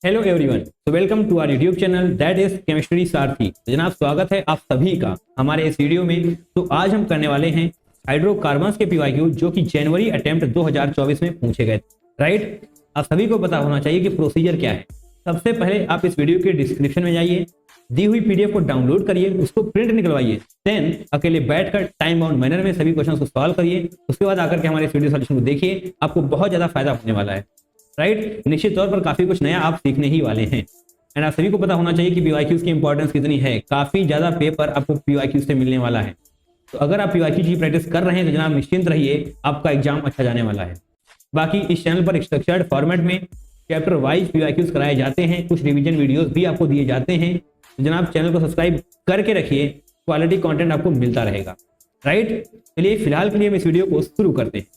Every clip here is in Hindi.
हेलो एवरीवन, तो welcome to our YouTube channel that is chemistry Sarathi. तो जनाब स्वागत है आप सभी का हमारे इस वीडियो में। तो आज हम करने वाले हैं हाइड्रोकार्बन्स के पीवाईक्यू जो कि जनवरी अटेम्प्ट 2024 में पूछे गए। राइट, आप सभी को पता होना चाहिए कि प्रोसीजर क्या है। सबसे पहले आप इस वीडियो के डिस्क्रिप्शन में जाइए, दी हुई पीडीएफ को डाउनलोड करिए, उसको प्रिंट निकलवाइए, देन अकेले बैठकर टाइम बाउंड मैनर में सभी क्वेश्चन को सॉल्व करिए। उसके बाद आकर के हमारे इस वीडियो सोल्यूशन को देखिए, आपको बहुत ज्यादा फायदा होने वाला है। राइट, निश्चित तौर पर काफी कुछ नया आप सीखने ही वाले हैं। एंड आप सभी को पता होना चाहिए कि पीवाईक्यूज की इंपॉर्टेंस कितनी है। काफी ज्यादा पेपर आपको पीवाईक्यूज से मिलने वाला है। तो अगर आप पीवाईक्यू की प्रैक्टिस कर रहे हैं तो जनाब निश्चिंत रहिए, आपका एग्जाम अच्छा जाने वाला है। बाकी इस चैनल पर स्ट्रक्चर्ड फॉर्मेट में चैप्टर वाइज पीवाईक्यूज कराए जाते हैं, कुछ रिवीजन वीडियोस भी आपको दिए जाते हैं। तो जनाब चैनल को सब्सक्राइब करके रखिए, क्वालिटी कंटेंट आपको मिलता रहेगा। राइट, चलिए फिलहाल के लिए हम इस वीडियो को शुरू करते हैं।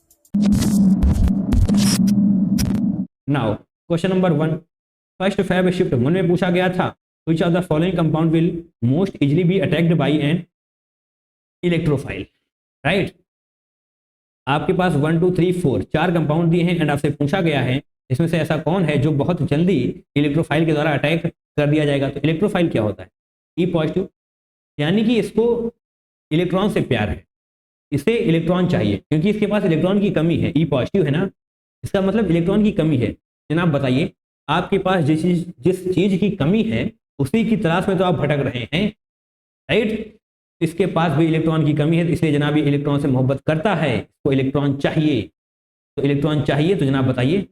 Now question number 1, first Feb shift 1 में पूछा गया था, which of the following compound will most easily be attacked by an electrophile. Right, आपके पास 1 2 3 4 चार कंपाउंड दिए हैं एंड आपसे पूछा गया है इसमें से ऐसा कौन है जो बहुत जल्दी इलेक्ट्रोफाइल के द्वारा अटैक कर दिया जाएगा। तो इलेक्ट्रोफाइल क्या होता है? ई पॉजिटिव, यानी कि इसको इलेक्ट्रॉन से प्यार है, इसे इलेक्ट्रॉन चाहिए क्योंकि इसके पास इलेक्ट्रॉन की कमी है। ई पॉजिटिव है ना, इसका मतलब इलेक्ट्रॉन की कमी है। जनाब बताइए, आपके पास जिस चीज की कमी है उसी की तलाश में तो आप भटक रहे हैं। राइट, इसके पास भी इलेक्ट्रॉन की कमी है, तो इसलिए जनाब ये इलेक्ट्रॉन से मोहब्बत करता है, इसको इलेक्ट्रॉन चाहिए। तो इलेक्ट्रॉन चाहिए तो जनाब बताइए,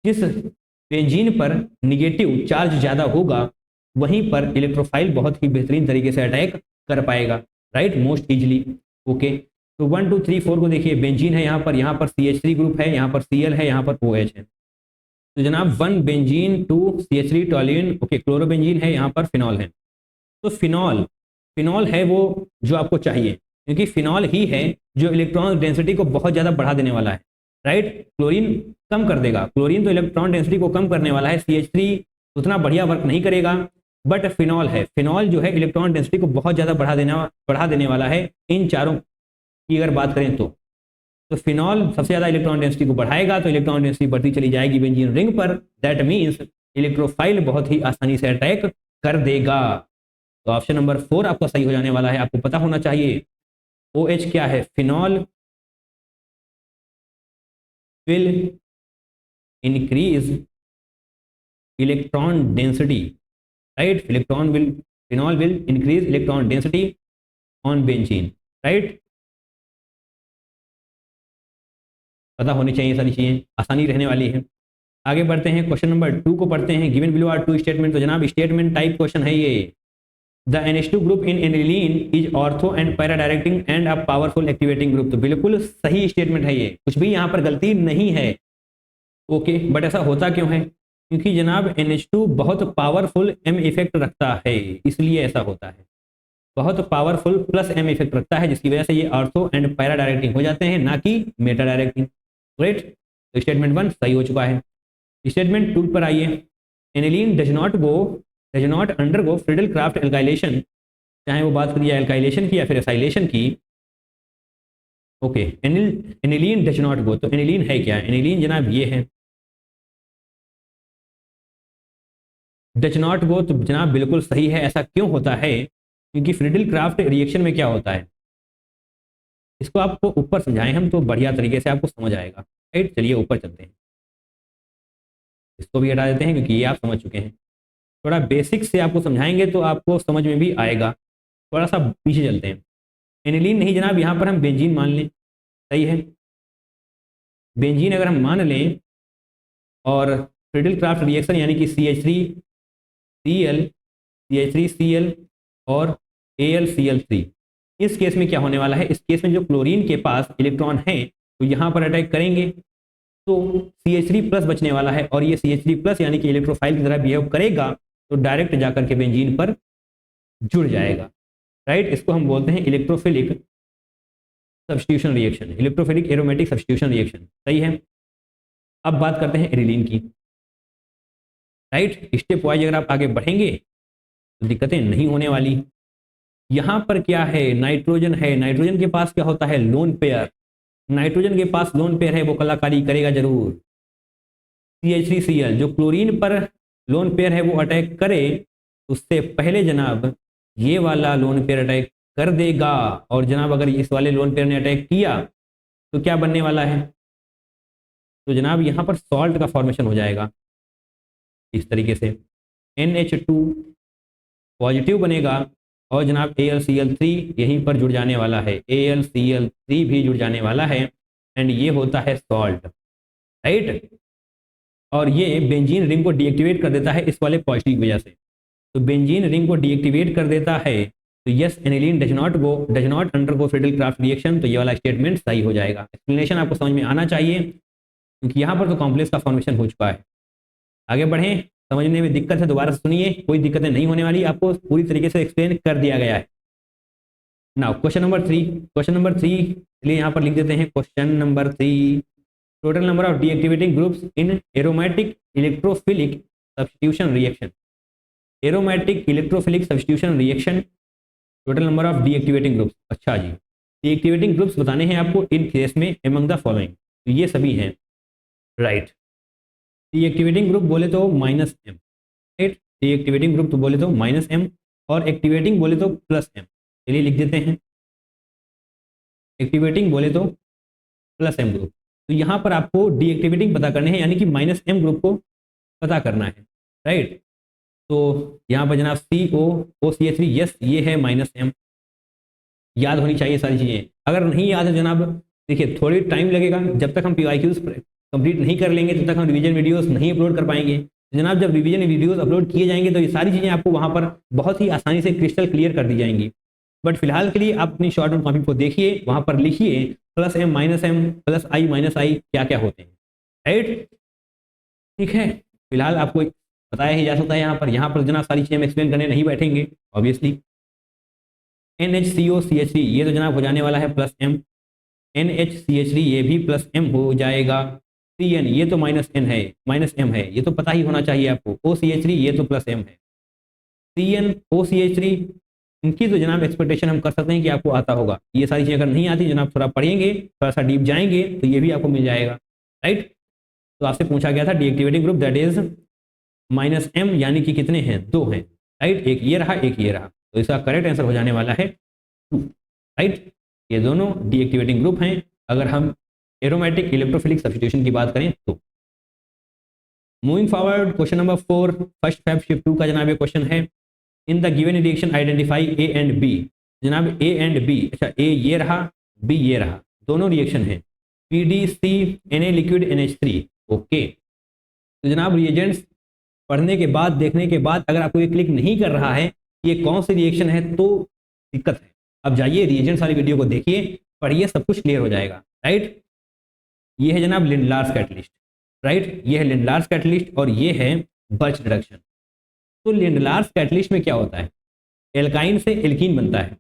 जिस बेंजीन पर निगेटिव चार्ज ज्यादा होगा वहीं पर इलेक्ट्रोफाइल बहुत ही बेहतरीन तरीके से अटैक कर पाएगा। Right, most easily. ओके, तो 1 2 3 4 को देखिए, बेंजीन है यहाँ पर CH3 ग्रुप है, यहाँ पर Cl है, यहाँ पर OH है। तो जनाब 1 बेंजीन, 2 CH3 टॉल्यून, ओके, क्लोरोबेंजीन है, यहाँ पर फिनॉल है। तो फिनॉल फिनॉल है वो जो आपको चाहिए, क्योंकि फिनॉल ही है जो इलेक्ट्रॉन डेंसिटी को बहुत ज्यादा बढ़ा देने वाला है। राइट, क्लोरीन कम कर देगा, क्लोरीन तो इलेक्ट्रॉन डेंसिटी को कम करने वाला है, CH3 उतना बढ़िया वर्क नहीं करेगा, बट फिनॉल है, फिनॉल जो है इलेक्ट्रॉन डेंसिटी को बहुत ज्यादा बढ़ा देने वाला है। इन चारों की अगर बात करें तो फिनॉल सबसे ज्यादा इलेक्ट्रॉन डेंसिटी को बढ़ाएगा, तो इलेक्ट्रॉन डेंसिटी बढ़ती चली जाएगी बेंजीन रिंग पर। दैट मीन्स इलेक्ट्रोफाइल बहुत ही आसानी से अटैक कर देगा। तो ऑप्शन नंबर 4 आपका सही हो जाने वाला है। आपको पता होना चाहिए OH क्या है? Phenol will increase electron density. Right, phenol will increase electron density on benzene. Right, पता होनी चाहिए, सारी चीजें आसानी रहने वाली है। आगे बढ़ते हैं, क्वेश्चन नंबर 2 को पढ़ते हैं। Given below are 2 statement. तो जनाब स्टेटमेंट टाइप क्वेश्चन है ये। The NH2 group in aniline is ortho and para directing and a powerful activating group. तो बिल्कुल सही स्टेटमेंट है ये, कुछ भी यहाँ पर गलती नहीं है। ओके, बट ऐसा होता क्यों है? क्योंकि जनाब NH2 बहुत पावरफुल M इफेक्ट रखता है, इसलिए ऐसा होता है। बहुत पावरफुल प्लस M इफेक्ट रखता है, जिसकी वजह से ये ऑर्थो एंड पैरा डायरेक्टिंग हो जाते हैं, ना कि मेटा डायरेक्टिंग। राइट, तो स्टेटमेंट 1 सही हो चुका है। स्टेटमेंट 2 पर आइए। Aniline does not undergo Friedel craft alkylation, चाहे वो बात करिए एल्काइलेशन की या फिर एसाइलेशन की। Okay, aniline does not go, तो एनिलीन है क्या? एनिलीन जनाब ये है। डज नॉट गो तो जनाब बिल्कुल सही है। ऐसा क्यों होता है? क्योंकि फ्रीडल क्राफ्ट रिएक्शन में क्या होता है, इसको आपको ऊपर समझाएं हम तो बढ़िया तरीके से आपको समझ आएगा। राइट, चलिए ऊपर चलते हैं, इसको भी हटा देते हैं क्योंकि ये आप समझ चुके हैं। थोड़ा बेसिक से आपको समझाएंगे तो आपको समझ में भी आएगा। थोड़ा सा पीछे चलते हैं। एनिलीन नहीं जनाब, यहाँ पर हम बेंजीन मान लें। सही है, बेंजीन अगर हम मान लें और फ्रीडल क्राफ्ट रिएक्शन यानी कि CH3Cl CH3Cl और AlCl3, इस केस में क्या होने वाला है? इस केस में जो क्लोरीन के पास इलेक्ट्रॉन है तो यहाँ पर अटैक करेंगे तो CH3 प्लस बचने वाला है, और ये CH3 प्लस यानी कि इलेक्ट्रोफाइल की तरह बिहेव करेगा तो डायरेक्ट जाकर के बेंजीन पर जुड़ जाएगा। राइट, इसको हम बोलते हैं electrophilic substitution reaction, electrophilic aromatic substitution reaction. सही है। अब बात करते हैं एनिलीन की। राइट, स्टेप वाइज अगर आप आगे बढ़ेंगे तो दिक्कतें नहीं होने वाली। यहां पर क्या है? नाइट्रोजन है, नाइट्रोजन के पास क्या होता है? Lone pair. नाइट्रोजन के पास लोन पेयर है, वो कलाकारी करेगा जरूर। CH3Cl जो क्लोरीन पर लोन पेयर है वो अटैक करे, उससे पहले जनाब ये वाला लोन पेयर अटैक कर देगा, और जनाब अगर इस वाले लोन पेयर ने अटैक किया तो क्या बनने वाला है, तो जनाब यहाँ पर सॉल्ट का फॉर्मेशन हो जाएगा इस तरीके से, NH2 पॉजिटिव बनेगा और जनाब AlCl3 यहीं पर जुड़ जाने वाला है, AlCl3 भी जुड़ जाने वाला है, एंड ये होता है सॉल्ट, राइट। और ये बेंजीन रिंग को डीएक्टिवेट कर देता है इस वाले पॉजिटिव की वजह से, तो बेंजीन रिंग को डीएक्टिवेट कर देता है, तो yes aniline does not undergo Friedel craft reaction, तो ये वाला स्टेटमेंट सही हो जाएगा। एक्सप्लेनेशन आपको समझ में आना चाहिए क्योंकि यहाँ पर तो कॉम्प्लेक्स का फॉर्मेशन हो चुका है। आगे बढ़ें, समझने में दिक्कत है दोबारा सुनिए, कोई दिक्कतें नहीं होने वाली, आपको पूरी तरीके से एक्सप्लेन कर दिया गया है। नाउ क्वेश्चन नंबर 3 लिए यहाँ पर लिख देते हैं question number 3, total number of deactivating groups in aromatic electrophilic substitution reaction, aromatic electrophilic substitution reaction, total number of deactivating groups. अच्छा जी, डीएक्टिवेटिंग ग्रुप्स बताने हैं आपको इन केस में एमंग द फॉलोइंग, तो ये सभी हैं, राइट। डीएक्टिवेटिंग ग्रुप बोले तो -M, राइट, डीएक्टिवेटिंग ग्रुप तो बोले तो -M और एक्टिवेटिंग बोले तो +M, चलिए लिख देते हैं, एक्टिवेटिंग बोले तो +M ग्रुप। तो यहाँ पर आपको डीएक्टिवेटिंग पता करने हैं, यानी कि -M ग्रुप को पता करना है, राइट। तो यहाँ पर जनाब COOCH3, यस ये है -M, याद होनी चाहिए सारी चीज़ें। अगर नहीं याद है जनाब, देखिए थोड़ी टाइम लगेगा, जब तक हम PYQs कंप्लीट नहीं कर लेंगे तब तक हम रिवीजन वीडियोस नहीं अपलोड कर पाएंगे। जनाब जब रिवीजन वीडियोस अपलोड किए जाएंगे तो ये सारी चीज़ें आपको वहाँ पर बहुत ही आसानी से क्रिस्टल क्लियर कर दी जाएंगी। बट फिलहाल के लिए आप अपनी शॉर्ट नोट कॉपी को देखिए, वहाँ पर लिखिए +M -M +I -I क्या क्या होते हैं, राइट, ठीक है। फिलहाल आपको बताया ही जा सकता है यहाँ पर जनाब सारी चीज़ें हम एक्सप्लेन करने नहीं बैठेंगे ऑब्वियसली। NHCOCH3 ये तो जनाब हो जाने वाला है +M, NHCH3 ये भी +M हो जाएगा, CN ये तो -M है, ये तो पता ही होना चाहिए आपको, OCH3 ये तो +M है, CN OCH3 इनकी तो जनाब एक्सपेक्टेशन हम कर सकते हैं कि आपको आता होगा। ये सारी चीज़ें अगर नहीं आती जनाब थोड़ा पढ़ेंगे, थोड़ा सा डीप जाएंगे तो ये भी आपको मिल जाएगा, राइट। तो आपसे पूछा गया था deactivating group that is -M, यानी कि कितने हैं, 2 हैं, राइट, एक ये रहा एक ये रहा, तो इसका करेक्ट आंसर हो जाने वाला है 2, राइट। ये दोनों डीएक्टिवेटिंग ग्रुप हैं अगर हम एरोमेटिक इलेक्ट्रोफिलिक सब्स्टिट्यूशन की बात करें तो। Moving forward, question number 4, first Feb shift 2 का जनाब ये क्वेश्चन है, in the given reaction identify A and B, जनाब A एंड B, अच्छा A ये रहा B ये रहा, दोनों रिएक्शन है, PDC Na liquid NH3, okay. तो जनाब रिएजेंट्स पढ़ने के बाद देखने के बाद अगर आपको ये क्लिक नहीं कर रहा है ये कौन सी रिएक्शन है तो दिक्कत है। अब जाइए रिएजेंट्स वाली वीडियो को देखिए, पढ़िए, सब कुछ क्लियर हो जाएगा, राइट। ये है जनाब लिंडलार्स कैटलिस्ट, राइट, ये है लिंडलार्स कैटलिस्ट और ये है बर्च रिडक्शन। तो लिंडलार्स कैटलिस्ट में क्या होता है, एल्काइन से एल्कीन बनता है।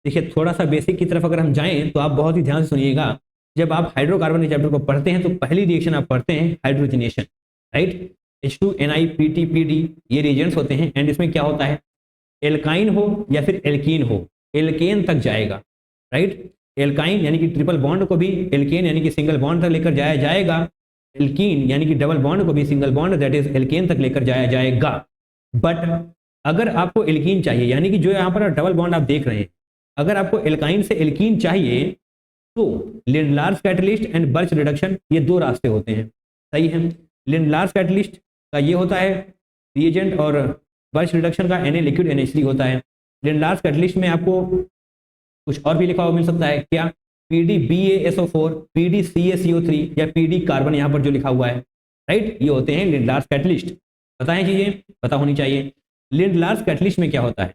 देखिए थोड़ा सा बेसिक की तरफ अगर हम जाएं तो आप बहुत ही ध्यान से सुनिएगा, जब आप हाइड्रोकार्बन के चैप्टर को पढ़ते हैं तो पहली रिएक्शन आप पढ़ते हैं हाइड्रोजनेशन, राइट, H2NiPTPD ये रिएजेंट्स होते हैं, एंड इसमें क्या होता है, एल्काइन हो या फिर एल्कीन हो, एल्केन तक जाएगा, राइट। एल्काइन यानी कि ट्रिपल बॉन्ड को भी एल्केन यानी कि सिंगल बॉन्ड तक लेकर जाया जाएगा, एल्कीन यानी कि डबल बॉन्ड को भी single bond that is alkane तक लेकर जाया जाएगा। बट अगर आपको एल्कीन चाहिए, यानी कि जो यहाँ पर डबल बॉन्ड आप देख रहे हैं, अगर आपको एल्काइन से एल्कीन चाहिए तो Lindlar's catalyst and birch reduction ये 2 रास्ते होते हैं, सही है। लिंडलार्स कैटलिस्ट का ये होता है रिएजेंट और बर्च रिडक्शन का Na लिक्विड NH3 होता है। लिंडलार्स कैटलिस्ट में आपको कुछ और भी लिखा हुआ मिल सकता है, क्या, PDBaSO4, PDCaCO3 या PD कार्बन यहाँ पर जो लिखा हुआ है, राइट, ये होते हैं लिंडलार्स कैटलिस्ट। बताएं चीजें पता होनी चाहिए। लिंडलार्स कैटलिस्ट में क्या होता है,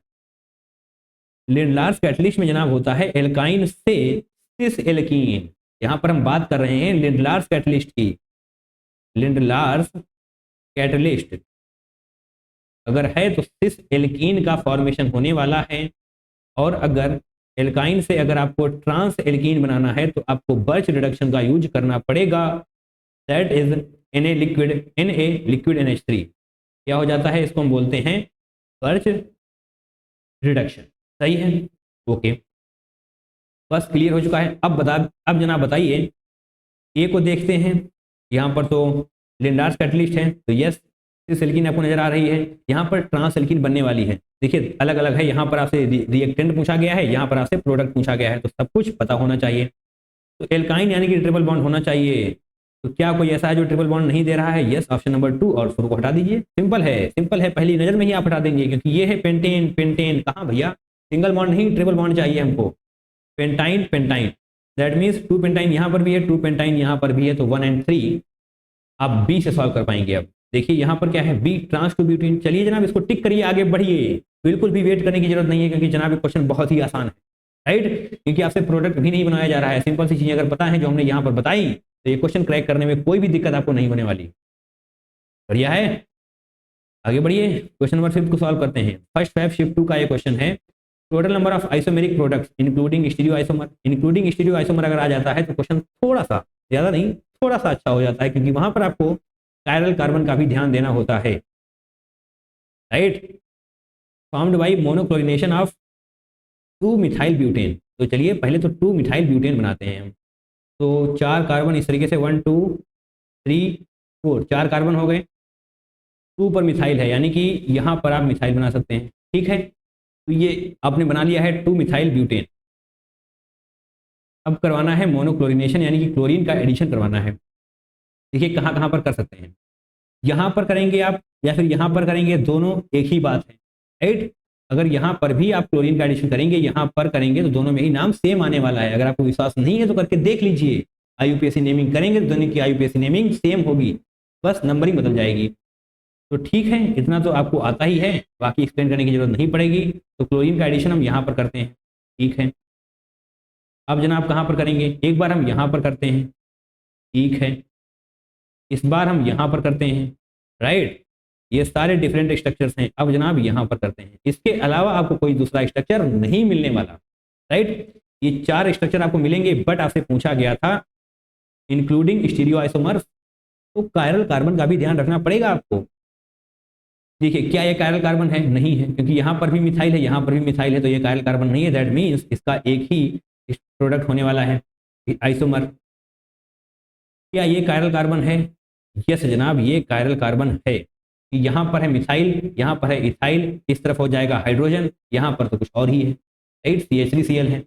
लिंडलार्स कैटलिस्ट में जनाब होता है एल्काइन से सिस एल्कीन, यहाँ पर हम बात कर रहे हैं लिंडलार्स कैटलिस्ट की। लिंडलार्स कैटलिस्ट अगर है तो सिस एल्कीन का फॉर्मेशन होने वाला है, और अगर एल्काइन से अगर आपको ट्रांस एल्कीन बनाना है तो आपको बर्च रिडक्शन का यूज करना पड़ेगा, that is Na liquid NH3, क्या हो जाता है, इसको हम बोलते हैं बर्च रिडक्शन, सही है, ओके। बस क्लियर हो चुका है। अब जनाब बताइए, ए को देखते हैं, यहाँ पर तो लिंडार्स कैटलिस्ट है तो यस सिलिकॉन आपको नजर आ रही है। यहाँ पर ट्रांस सिलिकॉन बनने वाली है, देखिए अलग अलग है, यहाँ पर आपसे रिएक्टेंट पूछा गया है, यहाँ पर आपसे प्रोडक्ट पूछा गया है, तो सब कुछ पता होना चाहिए। तो एल्काइन यानी कि ट्रिपल बॉन्ड होना चाहिए। तो क्या कोई ऐसा है जो ट्रिपल बॉन्ड नहीं दे रहा है? यस, ऑप्शन नंबर 2 और 4 को हटा दीजिए। सिंपल है, सिंपल है, पहली नजर में ही आप हटा देंगे, क्योंकि ये है पेंटेन। पेंटेन कहाँ भैया, सिंगल बॉन्ड नहीं ट्रिपल बॉन्ड चाहिए हमको। Pentyne pentyne, that means 2 pentyne यहाँ पर भी है, 2 पेंटाइन यहाँ पर भी है, तो 1 और 3 आप बी से सॉल्व कर पाएंगे। अब देखिए यहाँ पर क्या है, बी ट्रांस टू ब्यूटीन। चलिए जनाब इसको टिक करिए, आगे बढ़िए, बिल्कुल भी वेट करने की जरूरत नहीं है, क्योंकि जनाब ये क्वेश्चन बहुत ही आसान है, राइट, क्योंकि आपसे प्रोडक्ट भी नहीं बनाया जा रहा है। सिंपल सी चीजें अगर पता है जो हमने यहाँ पर बताई, तो ये क्वेश्चन क्रैक करने में कोई भी दिक्कत आपको नहीं होने वाली। बढ़िया है, आगे बढ़िए, क्वेश्चन नंबर 5 को सॉल्व करते हैं। फर्स्ट फैब शिफ्ट 2 का ये क्वेश्चन है। Total number of isomeric products including stereo isomer. Including stereo isomer अगर आ जाता है तो क्वेश्चन थोड़ा सा, ज्यादा नहीं, थोड़ा सा अच्छा हो जाता है, क्योंकि वहां पर आपको कायरल कार्बन का भी ध्यान देना होता है, right. Formed by monochlorination of 2 methyl butane. तो चलिए पहले तो 2 मिथाइल ब्यूटेन बनाते हैं हम। तो 4 कार्बन इस तरीके से 1 2 3 4, 4 कार्बन हो गए, 2 पर मिथाइल है, यानी कि यहाँ पर आप मिथाइल बना सकते हैं, ठीक है। तो ये आपने बना लिया है 2 मिथाइल ब्यूटेन। अब करवाना है मोनोक्लोरिनेशन, यानी कि क्लोरीन का एडिशन करवाना है। देखिए कहाँ कहाँ पर कर सकते हैं, यहाँ पर करेंगे आप या फिर यहाँ पर करेंगे, दोनों एक ही बात है, राइट। अगर यहाँ पर भी आप क्लोरीन का एडिशन करेंगे, यहाँ पर करेंगे, तो दोनों में ही नाम सेम आने वाला है। अगर आपको विश्वास नहीं है तो करके देख लीजिए, IUPAC नेमिंग करेंगे तो दोनों की IUPAC नेमिंग सेम होगी, बस नंबरिंग बदल जाएगी। तो ठीक है, इतना तो आपको आता ही है, बाकी एक्सप्लेन करने की जरूरत नहीं पड़ेगी। तो क्लोरीन का एडिशन हम यहाँ पर करते हैं, ठीक है। अब जनाब कहाँ पर करेंगे, एक बार हम यहाँ पर करते हैं, ठीक है, इस बार हम यहाँ पर करते हैं, राइट। ये सारे डिफरेंट स्ट्रक्चर्स हैं। अब जनाब यहाँ पर करते हैं, इसके अलावा आपको कोई दूसरा स्ट्रक्चर नहीं मिलने वाला, राइट। ये 4 स्ट्रक्चर आपको मिलेंगे, बट आपसे पूछा गया था इंक्लूडिंग स्टीरियो आइसोमर्स, तो कायरल कार्बन का भी ध्यान रखना पड़ेगा आपको। देखिए क्या ये कायरल कार्बन है? नहीं है, क्योंकि यहाँ पर भी मिथाइल है, यहाँ पर भी मिथाइल है, तो ये कायरल कार्बन नहीं है। दैट मीन्स इसका एक ही प्रोडक्ट होने वाला है, आइसोमर। क्या ये कायरल कार्बन है? यस जनाब, ये कायरल कार्बन है। यहाँ पर है मिथाइल, यहाँ पर है इथाइल, इस तरफ हो जाएगा हाइड्रोजन, यहाँ पर तो कुछ और ही है, राइट, CH3Cl है।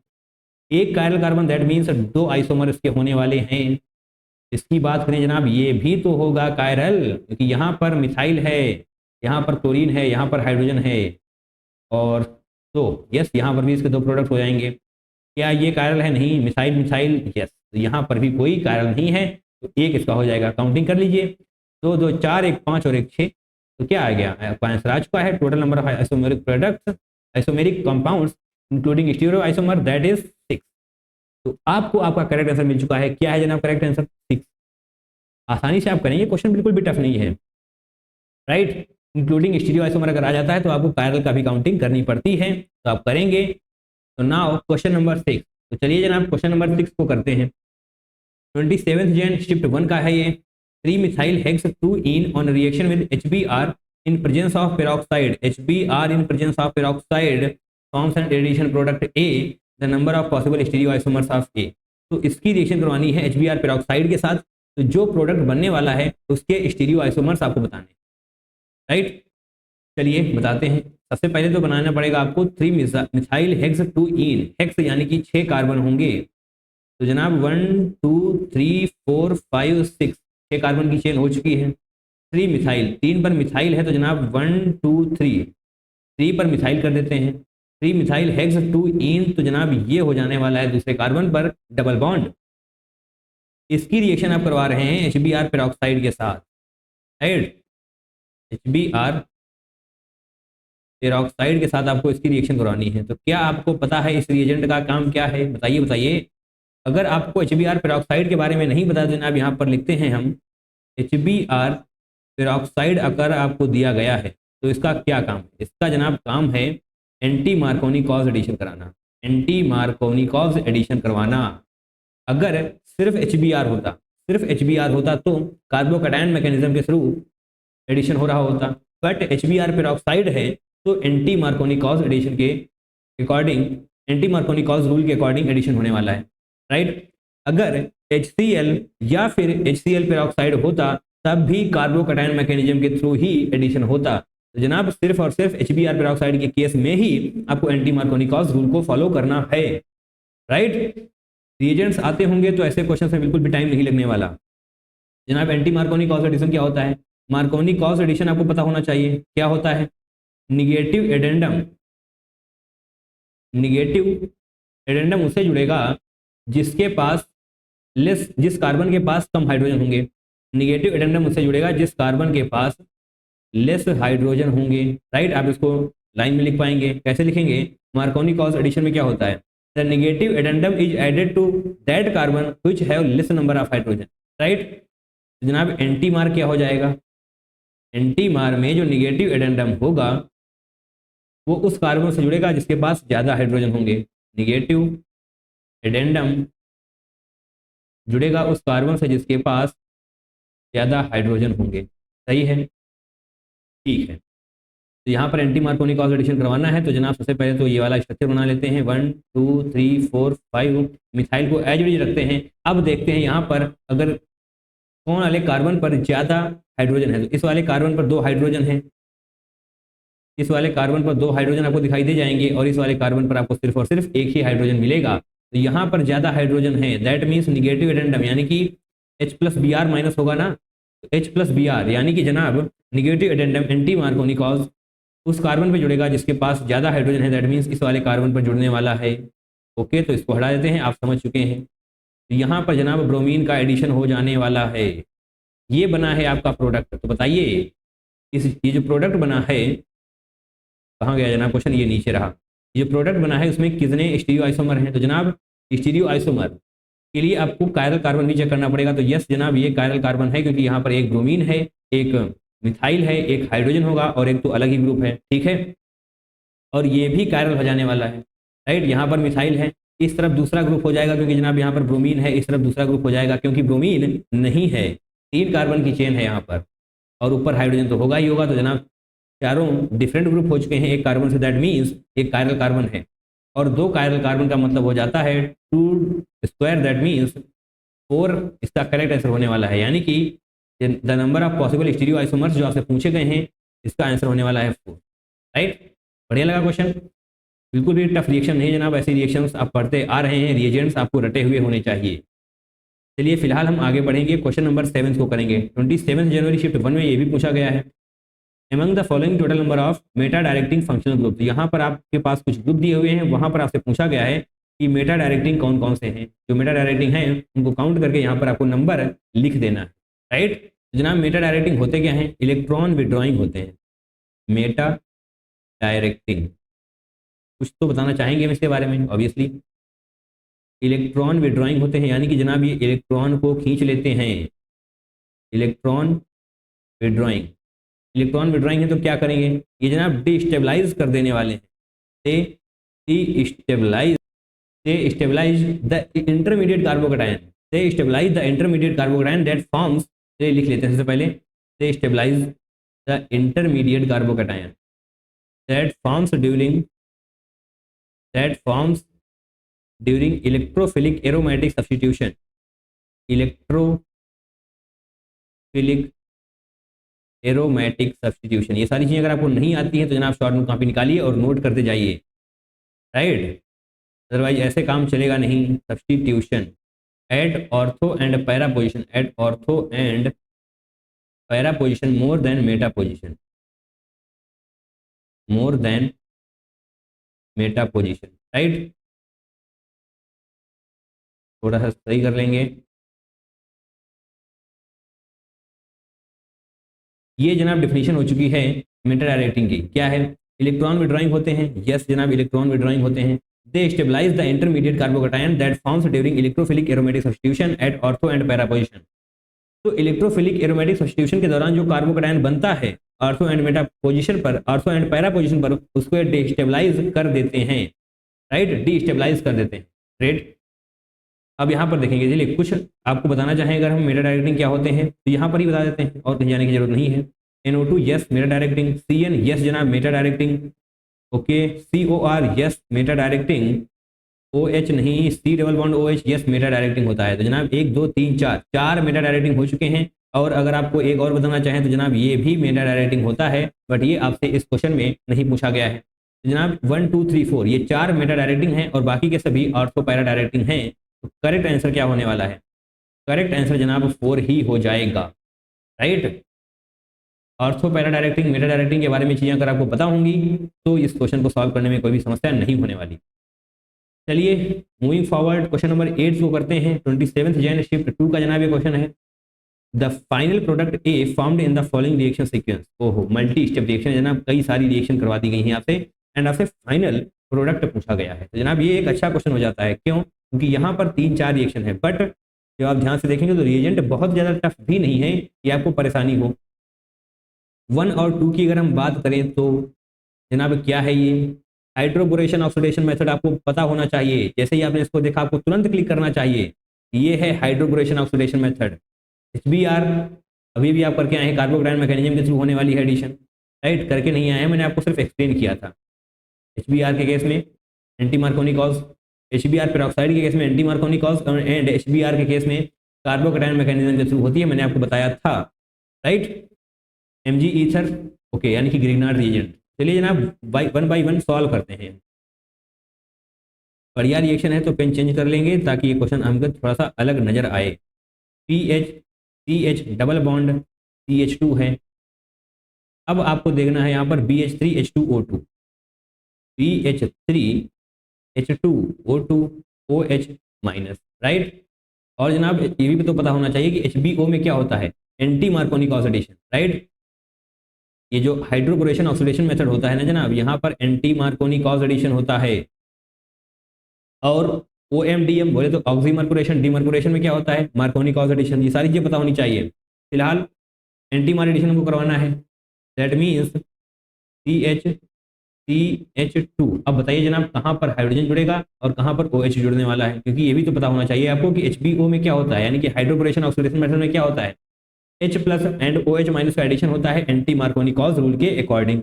एक chiral carbon, that means 2 isomer इसके होने वाले हैं। इसकी बात करें जनाब, ये भी तो होगा कायरल, क्योंकि यहाँ पर मिथाइल है, यहाँ पर क्लोरीन है, यहाँ पर हाइड्रोजन है, और तो यस यहाँ पर भी इसके 2 प्रोडक्ट हो जाएंगे। क्या ये कायरल है? नहीं, मिथाइल मिथाइल, यस, तो यहाँ पर भी कोई कायरल नहीं है, तो एक इसका हो जाएगा। काउंटिंग कर लीजिए, 2 2 4, 1 5 और 1 6, तो क्या आ गया? आपका आंसर आ चुका है। Total number of isomeric products, isomeric compounds including stereo isomer, that is 6। तो आपको आपका करेक्ट आंसर मिल चुका है। क्या है जनाब करेक्ट आंसर? 6। आसानी से आप करेंगे, क्वेश्चन बिल्कुल भी टफ नहीं है, राइट। इंक्लूडिंग स्टीरियो आइसोमर अगर आ जाता है तो आपको कायरल का भी काउंटिंग करनी पड़ती है, तो आप करेंगे। तो नाउ क्वेश्चन नंबर 6, तो चलिए जनाब क्वेश्चन नंबर 6 को करते हैं। 27th जेन शिफ्ट 1 का है ये। 3 methyl hex 2 in on reaction with HBr in presence of peroxide, HBr in presence of peroxide forms an addition product A, the number of possible stereoisomers of A। तो इसकी रिएक्शन करवानी है HBr पेरोक्साइड के साथ, तो जो प्रोडक्ट बनने वाला है उसके स्टीरियो आइसोमर्स आपको बताने, राइट। चलिए बताते हैं। सबसे पहले तो बनाना पड़ेगा आपको 3 मिथाइल हेक्स 2 इन, हेक्स यानी कि 6 कार्बन होंगे। तो जनाब 1 2 3 4 5 6, 6 कार्बन की चेन हो चुकी है। 3 मिथाइल, 3 पर मिथाइल है, तो जनाब 1 2 3, 3 पर मिथाइल कर देते हैं। 3 मिथाइल हेक्स 2 इन, तो जनाब ये हो जाने वाला है दूसरे कार्बन पर डबल बॉन्ड। इसकी रिएक्शन आप करवा रहे हैं HBr पेरोक्साइड के साथ, राइट। HBr पेरोक्साइड के साथ आपको इसकी रिएक्शन करवानी है। तो क्या आपको पता है इस रिएजेंट का काम क्या है? बताइए बताइए। अगर आपको HBr पेरोक्साइड के बारे में नहीं बता देना, आप यहाँ पर लिखते हैं हम HBr पेरोक्साइड अगर आपको दिया गया है तो इसका क्या काम है? इसका जनाब काम है एंटी मार्कोनिकॉज एडिशन कराना, एंटी मार्कोनिकॉज एडिशन करवाना। अगर सिर्फ HBr होता, सिर्फ HBr होता तो कार्बोकैटायन मैकेनिज्म के थ्रू एडिशन हो रहा होता, बट HBr पेरोक्साइड है तो एंटी मार्कोनिकॉज एडिशन के अकॉर्डिंग, एंटी मार्कोनिकॉज रूल के अकॉर्डिंग एडिशन होने वाला है, राइट। अगर HCl या फिर HCl पेरोक्साइड होता तब भी कार्बोकैटायन मैकेनिज्म के थ्रू ही एडिशन होता। तो जनाब सिर्फ और सिर्फ HBr पेरोक्साइड के केस में ही आपको एंटी मार्कोनिकॉस रूल को फॉलो करना है, राइट। रिएजेंट्स आते होंगे तो ऐसे क्वेश्चन में बिल्कुल भी टाइम नहीं लगने वाला। जनाब एंटी मार्कोनिकॉस एडिशन क्या होता है? मार्कोनिकॉस एडिशन आपको पता होना चाहिए क्या होता है। निगेटिव एडेंडम, निगेटिव एडेंडम उससे जुड़ेगा जिसके पास जिस कार्बन के पास कम हाइड्रोजन होंगे। निगेटिव एडेंडम उससे जुड़ेगा जिस कार्बन के पास लेस हाइड्रोजन होंगे, राइट। आप इसको लाइन में लिख पाएंगे, कैसे लिखेंगे? मार्कोनिकॉस एडिशन में क्या होता है? The negative addendum is added to that carbon which have less number of hydrogen, right. जनाब एंटी मार क्या हो जाएगा? एंटी मार में जो निगेटिव एडेंडम होगा वो उस कार्बन से जुड़ेगा जिसके पास ज्यादा हाइड्रोजन होंगे। निगेटिव एडेंडम जुड़ेगा उस कार्बन से जिसके पास ज्यादा हाइड्रोजन होंगे, सही है, ठीक है। तो यहाँ पर एंटी मार्कोनिकॉस एडिशन करवाना है तो जनाब सबसे पहले तो ये वाला स्ट्रक्चर बना लेते हैं, 1 2 3 4 5 मिथाइल को एज इट इज रखते हैं। अब देखते हैं यहाँ पर अगर कौन वाले कार्बन पर ज्यादा हाइड्रोजन है, तो इस वाले कार्बन पर 2 हाइड्रोजन है, इस वाले कार्बन पर 2 हाइड्रोजन आपको दिखाई दे जाएंगे और इस वाले कार्बन पर आपको सिर्फ और सिर्फ एक ही हाइड्रोजन मिलेगा। तो यहाँ पर ज्यादा हाइड्रोजन है, दैट मीन्स निगेटिव एडेंडम यानी कि H+Br माइनस होगा ना, तो H+Br यानी कि जनाब निगेटिव एडेंडम एंटी मार्कोनिकॉस उस कार्बन पर जुड़ेगा जिसके पास ज्यादा हाइड्रोजन है, दैट मीन्स इस वाले कार्बन पर जुड़ने वाला है। ओके, तो इसको हटा देते हैं, आप समझ चुके हैं। तो यहाँ पर जनाब ब्रोमीन का एडिशन हो जाने वाला है। ये बना है आपका प्रोडक्ट, तो बताइए ये जो प्रोडक्ट बना है कहाँ गया जनाब क्वेश्चन, ये नीचे रहा। ये प्रोडक्ट बना है उसमें कितने स्टीरियो आइसोमर हैं? तो जनाब स्टीरियो आइसोमर के लिए आपको कायरल कार्बन भी चेक करना पड़ेगा। तो यस जनाब ये कायरल कार्बन है क्योंकि यहाँ पर एक ब्रोमीन है, एक मिथाइल है, एक हाइड्रोजन होगा और एक तो अलग ही ग्रुप है, ठीक है। और ये भी कायरल हो जाने वाला है, राइट। यहाँ पर मिथाइल है, इस तरफ दूसरा ग्रुप हो जाएगा क्योंकि जनाब यहाँ पर ब्रोमीन है, इस तरफ दूसरा ग्रुप हो जाएगा क्योंकि ब्रोमीन नहीं है, 3 कार्बन की चेन है यहाँ पर और ऊपर हाइड्रोजन तो होगा ही होगा। तो जनाब चारों डिफरेंट ग्रुप हो चुके हैं एक कार्बन से, दैट मीन्स एक कायरल कार्बन है और 2 कायरल कार्बन का मतलब हो जाता है 2 स्क्वायर, दैट मीन्स 4 इसका करेक्ट आंसर होने वाला है। यानी कि the number of possible stereo isomers जो आपसे पूछे गए हैं इसका आंसर होने वाला है 4, राइट। बढ़िया लगा क्वेश्चन, बिल्कुल भी टफ रिएक्शन नहीं जनाब, ऐसे रिएक्शंस आप पढ़ते आ रहे हैं, रिएजेंट्स आपको रटे हुए होने चाहिए। चलिए फिलहाल हम आगे बढ़ेंगे, क्वेश्चन नंबर 7 को करेंगे। 27 जनवरी शिफ्ट 1 में ये भी पूछा गया है, among the following total number of Meta directing functional group. तो यहाँ पर आपके पास कुछ ग्रुप दिए हुए हैं, वहाँ पर आपसे पूछा गया है कि मेटा डायरेक्टिंग कौन कौन से हैं। जो मेटा डायरेक्टिंग हैं उनको काउंट करके यहाँ पर आपको नंबर लिख देना है, राइट। जनाब मेटा डायरेक्टिंग होते क्या हैं? इलेक्ट्रॉन विड्रॉइंग होते हैं मेटा डायरेक्टिंग। कुछ तो बताना चाहेंगे हम इसके बारे में, ऑब्वियसली इलेक्ट्रॉन विड्रॉइंग होते हैं यानी कि जनाब ये इलेक्ट्रॉन को खींच लेते हैं, इलेक्ट्रॉन विड्रॉइंग। इलेक्ट्रॉन विड्रॉइंग है तो क्या करेंगे? ये जनाब डिस्टेबलाइज कर देने वाले हैं, they stabilize the intermediate carbocation, they stabilize the intermediate carbocation that forms, ये लिख लेते हैं सबसे पहले, they stabilize the intermediate carbocation that forms during electrophilic aromatic substitution, electrophilic aromatic substitution. ये सारी चीजें अगर आपको नहीं आती हैं तो जनाब शॉर्ट नोट कॉपी निकालिए और नोट करते जाइए, राइट, अदरवाइज ऐसे काम चलेगा नहीं। Substitution at ortho and para position, at ortho and para position more than meta position, more than meta position, right. थोड़ा सा सही कर लेंगे। ये जनाब डिफिनीशन हो चुकी है मेटा डायरेक्टिंग की। क्या है? इलेक्ट्रॉन विड्रॉइंग होते हैं, यस जनाब इलेक्ट्रॉन विड्रॉइंग होते हैं। They stabilise the intermediate carbocation that forms during electrophilic aromatic substitution at ortho and para position. तो इलेक्ट्रोफिलिक एरोमेटिक सब्स्टिट्यूशन के दौरान जो कार्बोकैटायन बनता है ऑर्थो एंड मेटा पोजिशन पर, ऑर्थो एंड पैरा पोजिशन पर, उसको डिस्टेबलाइज कर देते हैं, राइट, डिस्टेबलाइज कर देते हैं, राइट। अब यहाँ पर देखेंगे, चलिए कुछ आपको बताना चाहें अगर हम मेटा डायरेक्टिंग क्या होते हैं तो यहाँ पर ही बता देते हैं और कहीं जाने की जरूरत नहीं है। NO2 yes meta directing, CN yes जनाब meta directing, okay, COR yes meta directing, OH नहीं, C double bond OH yes meta directing होता है। तो जनाब 1 2 3 4 मेटा डायरेक्टिंग हो चुके हैं और अगर आपको एक और बताना चाहें तो जनाब ये भी मेटा डायरेक्टिंग होता है, बट ये आपसे इस क्वेश्चन में नहीं पूछा गया है। तो जनाब 1 2 3 4 ये 4 मेटा डायरेक्टिंग हैं और बाकी के सभी ऑर्थो पैरा डायरेक्टिंग हैं। तो करेक्ट आंसर क्या होने वाला है? करेक्ट आंसर जनाब 4 ही हो जाएगा, right. Ortho para directing Meta directing के बारे में चीज़ें अगर आपको पता होंगी तो इस क्वेश्चन को सॉल्व करने में कोई भी समस्या नहीं होने वाली। चलिए मूविंग फॉरवर्ड क्वेश्चन नंबर 8 को करते हैं। 27th जैन शिफ्ट 2 का जनाब ये क्वेश्चन है। The final product A formed in the following reaction sequence. ओहो, मल्टी स्टेप रिएक्शन जनाब, कई सारी रिएक्शन करवा दी गई हैं आपसे एंड आपसे फाइनल प्रोडक्ट पूछा गया है। तो जनाब ये एक अच्छा क्वेश्चन हो जाता है, क्यों? क्योंकि यहाँ पर 3-4 रिएक्शन है, बट जब आप ध्यान से देखेंगे तो रिएजेंट बहुत ज़्यादा टफ भी नहीं है कि आपको परेशानी हो। 1 और 2 की अगर हम बात करें तो जनाब क्या है ये? हाइड्रोबोरेशन ऑक्सीडेशन मेथड आपको पता होना चाहिए। जैसे ही आपने इसको देखा आपको तुरंत क्लिक करना चाहिए। ये है हाइड्रोबोरेशन ऑक्सीडेशन मेथड। HBr अभी भी आप करके आए हैं, कार्बोकैटायन मैकेनिज्म के थ्रू होने वाली है एडिशन, राइट। करके नहीं आए हैं, मैंने आपको सिर्फ एक्सप्लेन किया था। HBr के केस में anti Markovnikov cause, HBr peroxide के केस में anti Markovnikov cause and HBr के केस में कार्बोकैटायन मैकेनिज्म के थ्रू होती है, मैंने आपको बताया था, राइट। Mg ईथर, ओके, यानी कि ग्रिग्नार्ड रिएजेंट। चलिए जनाब वन बाई वन सॉल्व करते हैं। बढ़िया रिएक्शन है तो पेन चेंज कर लेंगे ताकि ये क्वेश्चन हमको थोड़ा सा अलग नजर आए। CH डबल बॉन्ड CH2 है। अब आपको देखना है यहाँ पर BH3H2O2, BH3H2O2 OH minus, right. और जनाब ये भी तो पता होना चाहिए कि HBO में क्या होता है, एंटी मार्कोनिक ऑक्सीडेशन, राइट। ये जो हाइड्रोबोरेशन ऑक्सीडेशन मेथड होता है ना जनाब, यहाँ पर एंटी मार्कोनिक ऑक्सीडेशन होता है। और OMDM बोले तो ऑक्सीमर्कुरेशन, डीमर्कुरेशन में क्या होता है, मार्कोनिक ऑक्सीडेशन। ये सारी चीजें पता होनी चाहिए। फिलहाल एंटी मार्कोनिक को करवाना है, दैट मीन्स CH2। अब बताइए जनाब कहाँ पर हाइड्रोजन जुड़ेगा और कहाँ पर OH जुड़ने वाला है, क्योंकि ये भी तो पता होना चाहिए आपको कि HBO में क्या होता है, यानी कि हाइड्रोबोरेशन ऑक्सीडेशन मेथड में क्या होता है, H plus and OH minus का एडिशन होता है एंटी मार्कोनी कॉज रूल के according.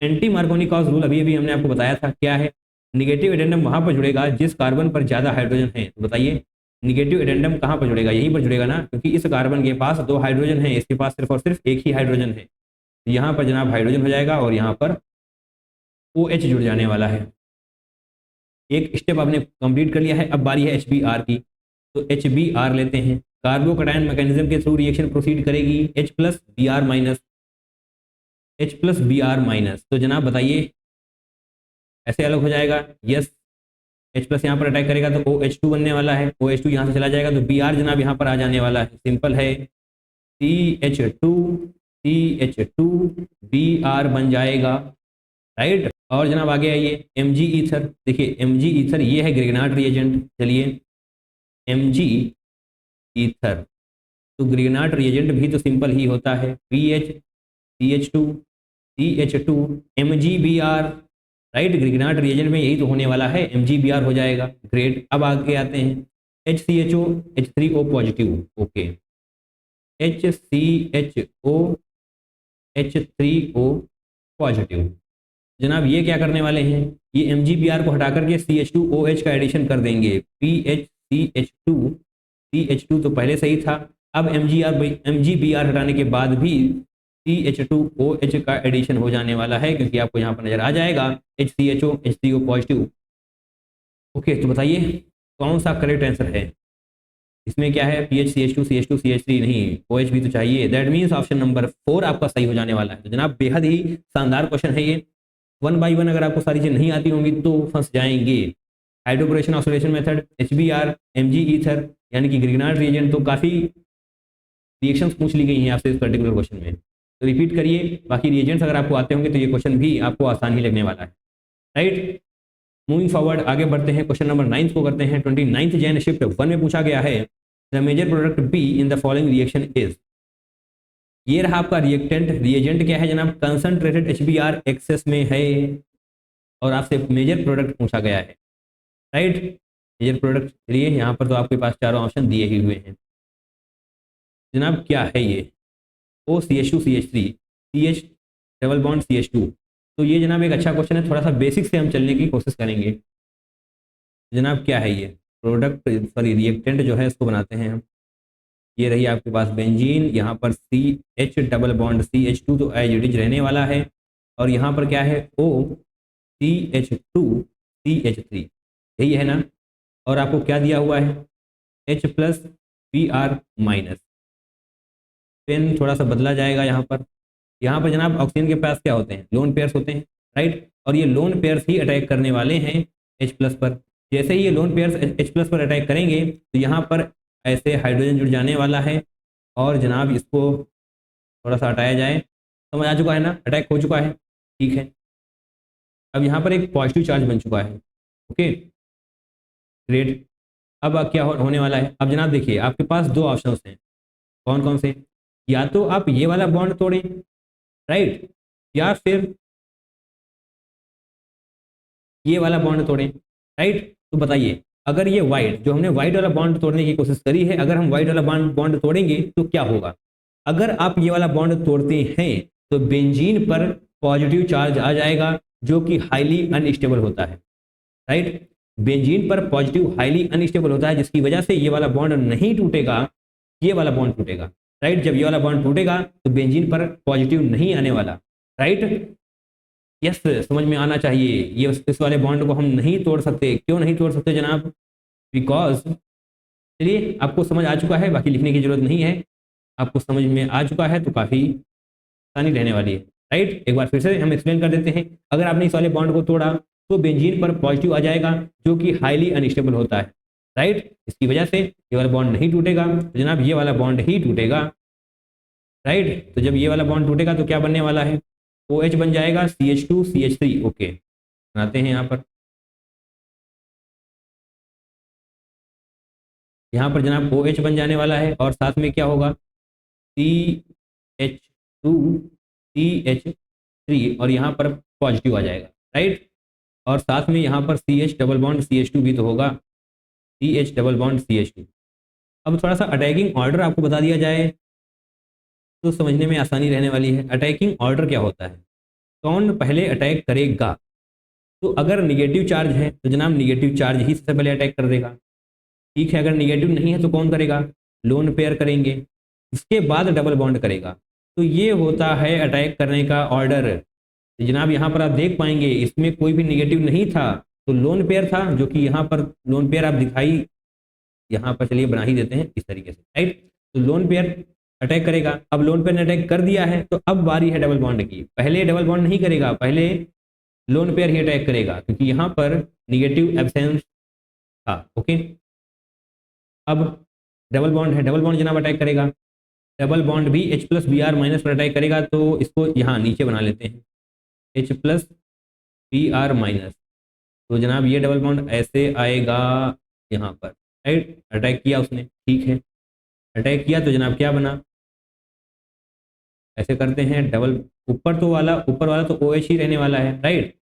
Anti Markovnikov cause rule अभी अभी हमने आपको बताया था क्या है। निगेटिव एडेंडम वहां पर जुड़ेगा जिस कार्बन पर ज्यादा हाइड्रोजन है। तो बताइए निगेटिव एडेंडम कहां पर जुड़ेगा, यहीं पर जुड़ेगा ना, क्योंकि इस कार्बन के पास 2 हाइड्रोजन है, इसके पास सिर्फ और सिर्फ एक ही हाइड्रोजन है। तो यहाँ पर जनाब हाइड्रोजन हो जाएगा और यहाँ पर OH जुड़ जाने वाला है। एक स्टेप आपने कंप्लीट कर लिया है, अब बारी है HBr की। तो HBr लेते हैं, कार्बोकैटायन मैकेनिज्म के थ्रू रिएक्शन प्रोसीड करेगी H प्लस Br माइनस। तो जनाब बताइए ऐसे अलग हो जाएगा, यस। H प्लस यहाँ पर अटैक करेगा तो OH2 बनने वाला है, OH2 यहाँ से चला जाएगा तो Br जनाब यहाँ पर आ जाने वाला है। सिंपल है, CH2 Br बन जाएगा, राइट। और जनाब आगे आइए, Mg ईथर। देखिए Mg ईथर ये है ग्रिग्नार्ड रिएजेंट। चलिए Mg ईथर, तो ग्रिग्नार्ड रिएजेंट भी तो सिंपल ही होता है, BH CH2 MgBr, right. Grignard reagent में यही तो होने वाला है, MgBr हो जाएगा, ग्रेट। अब आगे आते हैं HCHO H3O positive, okay, HCHO H3O positive. जनाब ये क्या करने वाले हैं, ये MgBr को हटा करके CH2OH का एडिशन कर देंगे। CH2 तो पहले सही था, अब MgBr हटाने के बाद भी CH2OH का एडिशन हो जाने वाला है, क्योंकि आपको यहाँ पर नजर आ जाएगा HCHO H3O पॉजिटिव। ओके, तो बताइए कौन सा करेक्ट आंसर है इसमें? क्या है, PHCH2 CH3 नहीं, OH भी तो चाहिए। दैट मीन्स ऑप्शन नंबर 4 आपका सही हो जाने वाला है। तो जनाब बेहद ही शानदार क्वेश्चन है ये। 1 बाई 1 अगर आपको सारी चीजें नहीं आती होंगी तो फंस जाएंगे। Hydroboration oxidation method, HBr, Mg ether यानी कि ग्रिग्नार्ड रिएजेंट, तो काफी रिएक्शंस पूछ ली गई हैं आपसे इस पर्टिकुलर क्वेश्चन में। तो रिपीट करिए, बाकी रिएजेंट्स अगर आपको आते होंगे तो ये क्वेश्चन भी आपको आसान ही लगने वाला है, राइट। मूविंग फॉरवर्ड आगे बढ़ते हैं, क्वेश्चन नंबर 9 को करते हैं। 29th जैन शिफ्ट 1 में पूछा गया है, the major product B in the following reaction is. ये रहा आपका रिएक्टेंट, रिएजेंट क्या है जनाब, कंसंट्रेटेड HBr एक्सेस में है और आपसे मेजर प्रोडक्ट पूछा गया है, राइट। मेजर प्रोडक्ट के लिए यहाँ पर तो आपके पास चारों ऑप्शन दिए ही हुए हैं। जनाब क्या है ये, OCH2 CH3 CH double bond CH2। तो ये जनाब एक अच्छा क्वेश्चन है, थोड़ा सा बेसिक से हम चलने की कोशिश करेंगे। जनाब क्या है ये प्रोडक्ट, सॉरी रिएक्टेंट जो है इसको बनाते हैं हम ये रही आपके पास बेंजीन, यहाँ पर CH डबल बॉन्ड CH2 तो एज इट इज रहने वाला है, और यहाँ पर क्या है O CH2 CH3, यही है ना। और आपको क्या दिया हुआ है H plus Br minus. Pen थोड़ा सा बदला जाएगा यहाँ पर। यहाँ पर जनाब ऑक्सीजन के पास क्या होते हैं, लोन पेयर्स होते हैं, राइट। और ये लोन पेयर्स ही अटैक करने वाले हैं H प्लस पर। जैसे ही ये लोन पेयर्स H प्लस पर अटैक करेंगे तो यहाँ पर ऐसे हाइड्रोजन जुड़ जाने वाला है, और जनाब इसको थोड़ा सा हटाया जाए। समझ आ चुका है ना, अटैक हो चुका है, ठीक है। अब यहाँ पर एक पॉजिटिव चार्ज बन चुका है, ओके ग्रेट। अब क्या होने वाला है, अब जनाब देखिए आपके पास दो ऑप्शंस हैं, कौन कौन से, या तो आप ये वाला बॉन्ड तोड़ें, राइट, या फिर ये वाला बॉन्ड तोड़ें, राइट। तो बताइए, अगर ये वाइट, जो हमने वाइट वाला बॉन्ड तोड़ने की कोशिश करी है, अगर हम वाइट वाला बॉन्ड तोड़ेंगे तो क्या होगा। अगर आप ये वाला बॉन्ड तोड़ते हैं तो बेंजीन पर पॉजिटिव चार्ज आ जाएगा, जो कि हाईली अनस्टेबल होता है, राइट। बेंजीन पर पॉजिटिव हाईली अनस्टेबल होता है, जिसकी वजह से ये वाला बॉन्ड नहीं टूटेगा, ये वाला बॉन्ड टूटेगा, राइट। जब ये वाला बॉन्ड टूटेगा तो बेंजीन पर पॉजिटिव नहीं आने वाला, राइट। यस, समझ में आना चाहिए। ये इस वाले बॉन्ड को हम नहीं तोड़ सकते। क्यों नहीं तोड़ सकते जनाब, बिकॉज, चलिए आपको समझ आ चुका है, बाकी लिखने की जरूरत नहीं है, आपको समझ में आ चुका है तो काफ़ी आसानी रहने वाली है, राइट। एक बार फिर से हम एक्सप्लेन कर देते हैं। अगर आपने इस वाले बॉन्ड को तोड़ा तो बेंजीन पर पॉजिटिव आ जाएगा, जो कि हाईली अनस्टेबल होता है, राइट। इसकी वजह से ये वाला बॉन्ड नहीं टूटेगा, तो जनाब ये वाला बॉन्ड ही टूटेगा, राइट। तो जब ये वाला बॉन्ड टूटेगा तो क्या बनने वाला है, OH बन जाएगा CH2 CH3, ओके बनाते हैं यहाँ पर। यहाँ पर जनाब OH बन जाने वाला है, और साथ में क्या होगा CH2 CH3, और यहाँ पर पॉजिटिव आ जाएगा, राइट। और साथ में यहाँ पर CH डबल बॉन्ड CH2 भी तो होगा, CH डबल बॉन्ड CH2। अब थोड़ा सा अटैकिंग ऑर्डर आपको बता दिया जाए तो समझने में आसानी रहने वाली है। अटैकिंग ऑर्डर क्या होता है, कौन पहले अटैक करेगा। तो अगर निगेटिव चार्ज है तो जनाब निगेटिव चार्ज ही सबसे पहले अटैक कर देगा, ठीक है। अगर निगेटिव नहीं है तो कौन करेगा, लोन पेयर करेंगे, इसके बाद डबल बॉन्ड करेगा। तो ये होता है अटैक करने का ऑर्डर। जनाब यहाँ पर आप देख पाएंगे इसमें कोई भी निगेटिव नहीं था, तो लोन पेयर था, जो कि यहाँ पर लोन पेयर आप दिखाई, यहाँ पर चलिए बना ही देते हैं इस तरीके से, राइट। तो लोन पेयर अटैक करेगा। अब लोन पेयर ने अटैक कर दिया है तो अब बारी है डबल बॉन्ड की। पहले डबल बॉन्ड नहीं करेगा, पहले लोन पेयर ही अटैक करेगा, क्योंकि यहाँ पर निगेटिव एब्सेंस था, ओके। अब डबल बॉन्ड है, डबल बॉन्ड जनाब अटैक करेगा, डबल बॉन्ड भी H प्लस Br माइनस पर अटैक करेगा। तो इसको यहाँ नीचे बना लेते हैं, H प्लस Br माइनस। तो जनाब ये डबल बॉन्ड ऐसे आएगा यहाँ पर, राइट। अटैक किया उसने, ठीक है, अटैक किया तो जनाब क्या बना, ऐसे करते हैं डबल, ऊपर ऊपर वाला तो OH ही रहने वाला है, राइट।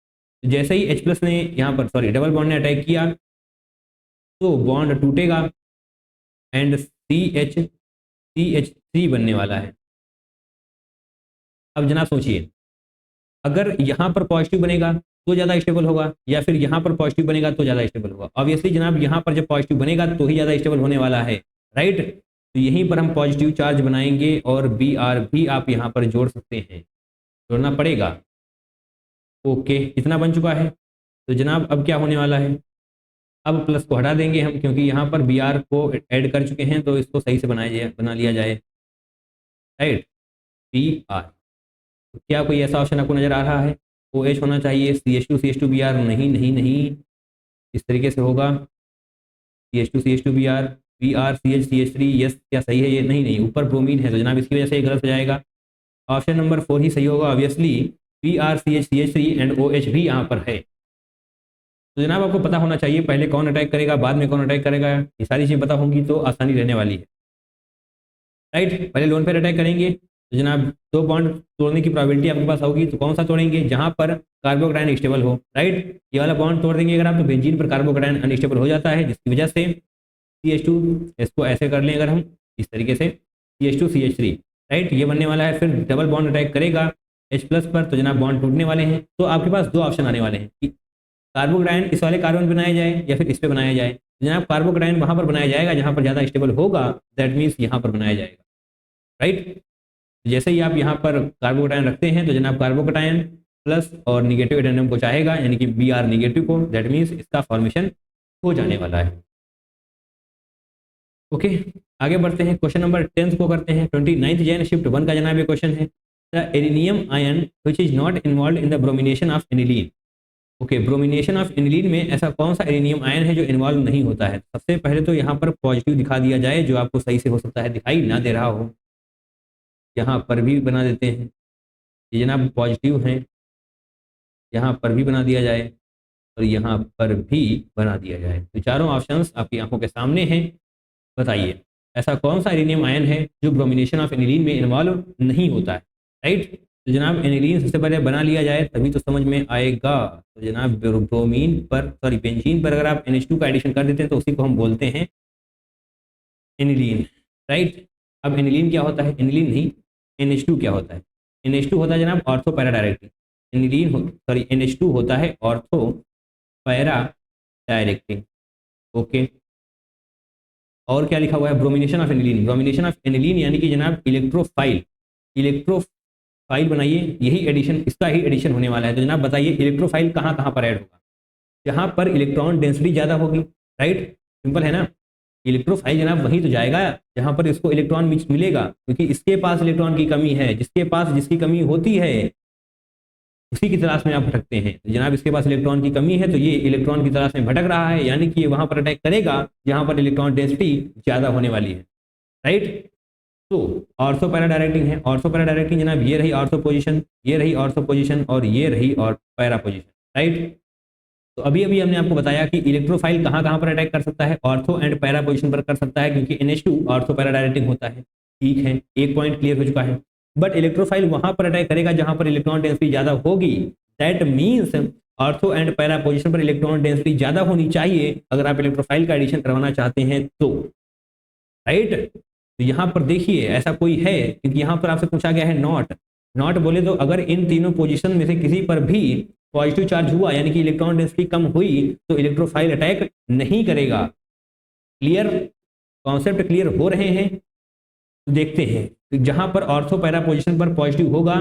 जैसे ही H प्लस ने यहाँ पर, सॉरी, डबल बॉन्ड ने अटैक किया तो बॉन्ड टूटेगा एंड CH3 बनने वाला है। अब जनाब सोचिए, अगर यहाँ पर पॉजिटिव बनेगा तो ज़्यादा स्टेबल होगा, या फिर यहाँ पर पॉजिटिव बनेगा तो ज़्यादा स्टेबल होगा। ऑब्वियसली जनाब यहाँ पर जब पॉजिटिव बनेगा तो ही ज़्यादा स्टेबल होने वाला है, राइट। तो यहीं पर हम पॉजिटिव चार्ज बनाएंगे, और Br भी आप यहाँ पर जोड़ सकते हैं, जोड़ना पड़ेगा, ओके। इतना बन चुका है। तो जनाब अब क्या होने वाला है, अब प्लस को हटा देंगे हम, क्योंकि यहाँ पर Br को ऐड कर चुके हैं, तो इसको सही से बना लिया जाए, राइट। Br, तो क्या कोई ऐसा ऑप्शन आपको नज़र आ रहा है, OH होना चाहिए, CH2 CH2 Br, नहीं नहीं नहीं, इस तरीके से होगा CH2 CH2 Br, Br CH CH3, yes, क्या सही है ये, नहीं नहीं, ऊपर ब्रोमीन है तो जनाब इसकी वजह से ये गलत हो जाएगा। ऑप्शन नंबर 4 ही सही होगा, obviously Br CH CH3 and OH भी यहाँ पर है। तो जनाब आपको पता होना चाहिए पहले कौन अटैक करेगा, बाद में कौन अटैक करेगा, ये सारी चीज़ें पता होंगी तो आसानी रहने वाली है, राइट। पहले लोन पर अटैक करेंगे तो जनाब दो बॉन्ड तोड़ने की प्रोबेबिलिटी आपके पास होगी, तो कौन सा तोड़ेंगे, जहां पर कार्बोकैटायन स्टेबल हो, राइट। ये वाला बॉन्ड तोड़ देंगे अगर आप, तो बेंजीन पर कार्बोकैटायन अनस्टेबल हो जाता है, जिसकी वजह से CH2, इसको ऐसे कर लें अगर हम इस तरीके से, CH2 CH3, राइट, ये बनने वाला है। फिर डबल बॉन्ड अटैक करेगा H प्लस पर, तो जनाब बॉन्ड टूटने वाले हैं। तो आपके पास दो ऑप्शन आने वाले हैं कि कार्बोकैटायन इस वाले कार्बन बनाया जाए या फिर इस पे बनाया जाए। जनाब कार्बोकैटायन वहां पर बनाया जाएगा जहां पर ज़्यादा स्टेबल होगा, दैट मीन्स यहाँ पर बनाया जाएगा, राइट। जैसे ही आप यहाँ पर कार्बोकैटायन रखते हैं तो जनाब कार्बोकैटायन प्लस और निगेटिव एडेनियम को चाहेगा, यानी कि Br निगेटिव को, दैट मीन्स इसका फॉर्मेशन हो जाने वाला है। ओके, आगे बढ़ते हैं, क्वेश्चन नंबर 10 को करते हैं। 29th जैन शिफ्ट 1 का जनाब ये क्वेश्चन है, the arenium ion which is not involve in the bromination of aniline. Okay, bromination of aniline में ऐसा कौन सा एरिनियम आयन है जो इन्वॉल्व नहीं होता है? सबसे पहले तो यहाँ पर पॉजिटिव दिखा दिया जाए, जो आपको सही से हो सकता है दिखाई ना दे रहा हो, यहाँ पर भी बना देते हैं, ये जनाब पॉजिटिव हैं, यहाँ पर भी बना दिया जाए और यहाँ पर भी बना दिया जाए। तो चारों ऑप्शंस आपकी आंखों के सामने हैं। बताइए ऐसा कौन सा एनिलियम आयन है जो ब्रोमिनेशन ऑफ एनिलीन में इन्वॉल्व नहीं होता है, राइट। तो जनाब एनिलीन सबसे पहले बना लिया जाए तभी तो समझ में आएगा। तो जनाब ब्रोमीन पर, सॉरी बेंजीन पर अगर आप NH2 का एडिशन कर देते हैं तो उसी को हम बोलते हैं एनिलीन, राइट। अब एनिलीन क्या होता है? एनिलीन नहीं, NH2 क्या होता है? NH2 होता है जनाब ortho para directing. Aniline sorry NH2 होता है ऑर्थो पैरा डायरेक्टिंग। ओके, और क्या लिखा हुआ है? Bromination of aniline. Bromination of aniline यानी कि जनाब इलेक्ट्रोफाइल, इलेक्ट्रोफाइल बनाइए, यही एडिशन, इसका ही एडिशन होने वाला है। तो जनाब बताइए इलेक्ट्रोफाइल कहाँ कहाँ पर ऐड होगा? जहाँ पर इलेक्ट्रॉन डेंसिटी ज़्यादा होगी, राइट, सिंपल है ना। इलेक्ट्रोफाइल जनाब वहीं तो जाएगा जहाँ पर इसको इलेक्ट्रॉन मिलेगा, क्योंकि इसके पास इलेक्ट्रॉन की कमी है। जिसके पास जिसकी कमी होती है उसी की तलाश में आप भटकते हैं। तो जनाब इसके पास इलेक्ट्रॉन की कमी है तो ये इलेक्ट्रॉन की तलाश में भटक रहा है, यानी कि ये वहां पर अटैक करेगा जहां पर इलेक्ट्रॉन डेंसिटी ज्यादा होने वाली है, राइट। तो ऑर्थो पैरा डायरेक्टिंग है। ऑर्थो पैरा डायरेक्टिंग जनाब ये रही ऑर्थो पोजीशन, ये रही ऑर्थो पोजीशन और ये रही और पैरा पोजीशन, राइट। तो अभी अभी हमने आपको बताया कि इलेक्ट्रोफाइल कहाँ कहाँ पर अटैक कर सकता है? ऑर्थो एंड पैरा पोजीशन पर कर सकता है, क्योंकि NH2 ऑर्थो पैरा डायरेक्टिंग होता है। ठीक है, एक पॉइंट क्लियर हो चुका है। बट इलेक्ट्रोफाइल वहां पर अटैक करेगा जहां पर इलेक्ट्रॉन डेंसिटी ज्यादा होगी, that means ortho and para position पर इलेक्ट्रॉन डेंसिटी ज्यादा होनी चाहिए अगर आप इलेक्ट्रोफाइल का एडिशन करवाना चाहते हैं तो, राइट। तो यहाँ पर देखिए ऐसा कोई है, क्योंकि यहाँ पर आपसे पूछा गया है नॉट। नॉट बोले तो अगर इन तीनों पोजीशन में से किसी पर भी पॉजिटिव चार्ज हुआ, यानी कि इलेक्ट्रॉन डेंसिटी कम हुई, तो इलेक्ट्रोफाइल अटैक नहीं करेगा। क्लियर, कॉन्सेप्ट क्लियर हो रहे हैं? तो देखते हैं, तो जहां पर ऑर्थो पैरा पोजीशन पर पॉजिटिव होगा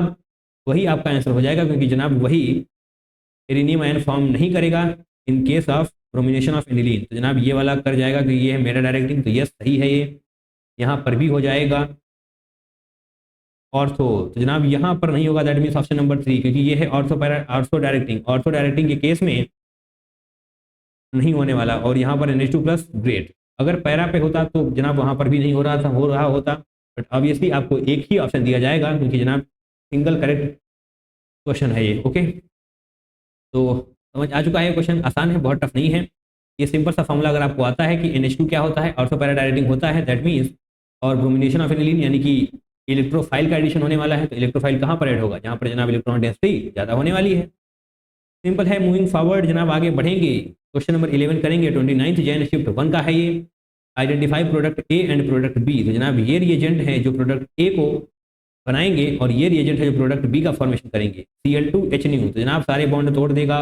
वही आपका आंसर हो जाएगा, क्योंकि जनाब वही एरिनियम आयन फॉर्म नहीं करेगा in case of bromination of aniline. तो जनाब ये वाला कर जाएगा कि ये है मेरा डायरेक्टिंग, तो यस सही है ये। यहाँ पर भी हो जाएगा ऑर्थो, तो जनाब यहाँ पर नहीं होगा, दैट मीन्स ऑप्शन नंबर 3, क्योंकि ये है ortho para, ortho directing. Ortho directing के केस में नहीं होने वाला, और यहाँ पर NH2 प्लस ग्रेट। अगर पैरा पे होता तो जनाब वहाँ पर भी नहीं हो रहा था, हो रहा होता, बट ऑब्वियसली आपको एक ही ऑप्शन दिया जाएगा, क्योंकि जनाब सिंगल करेक्ट क्वेश्चन है ये। ओके, तो समझ आ चुका है, क्वेश्चन आसान है, बहुत टफ नहीं है। ये सिंपल सा फॉर्मूला अगर आपको आता है कि NH2 क्या होता है, ऑर्थो पैरा डायरेक्टिंग होता है, दैट मीन्स, और ब्रोमिनेशन ऑफ एनिलीन यानी कि इलेक्ट्रोफाइल का एडिशन होने वाला है, तो इलेक्ट्रोफाइल कहाँ पर ऐड होगा? जहाँ पर जनाब इलेक्ट्रॉन डेंसिटी ज़्यादा होने वाली है। सिंपल है। मूविंग फॉरवर्ड जनाब आगे बढ़ेंगे, क्वेश्चन नंबर 11 करेंगे। 29th जैन शिफ्ट 1 का है ये, identify product A and product B. तो जनाब ये रिएजेंट है जो प्रोडक्ट ए को बनाएंगे और ये रिएजेंट है जो प्रोडक्ट बी का फॉर्मेशन करेंगे, Cl2H। तो जनाब सारे बॉन्ड तोड़ देगा,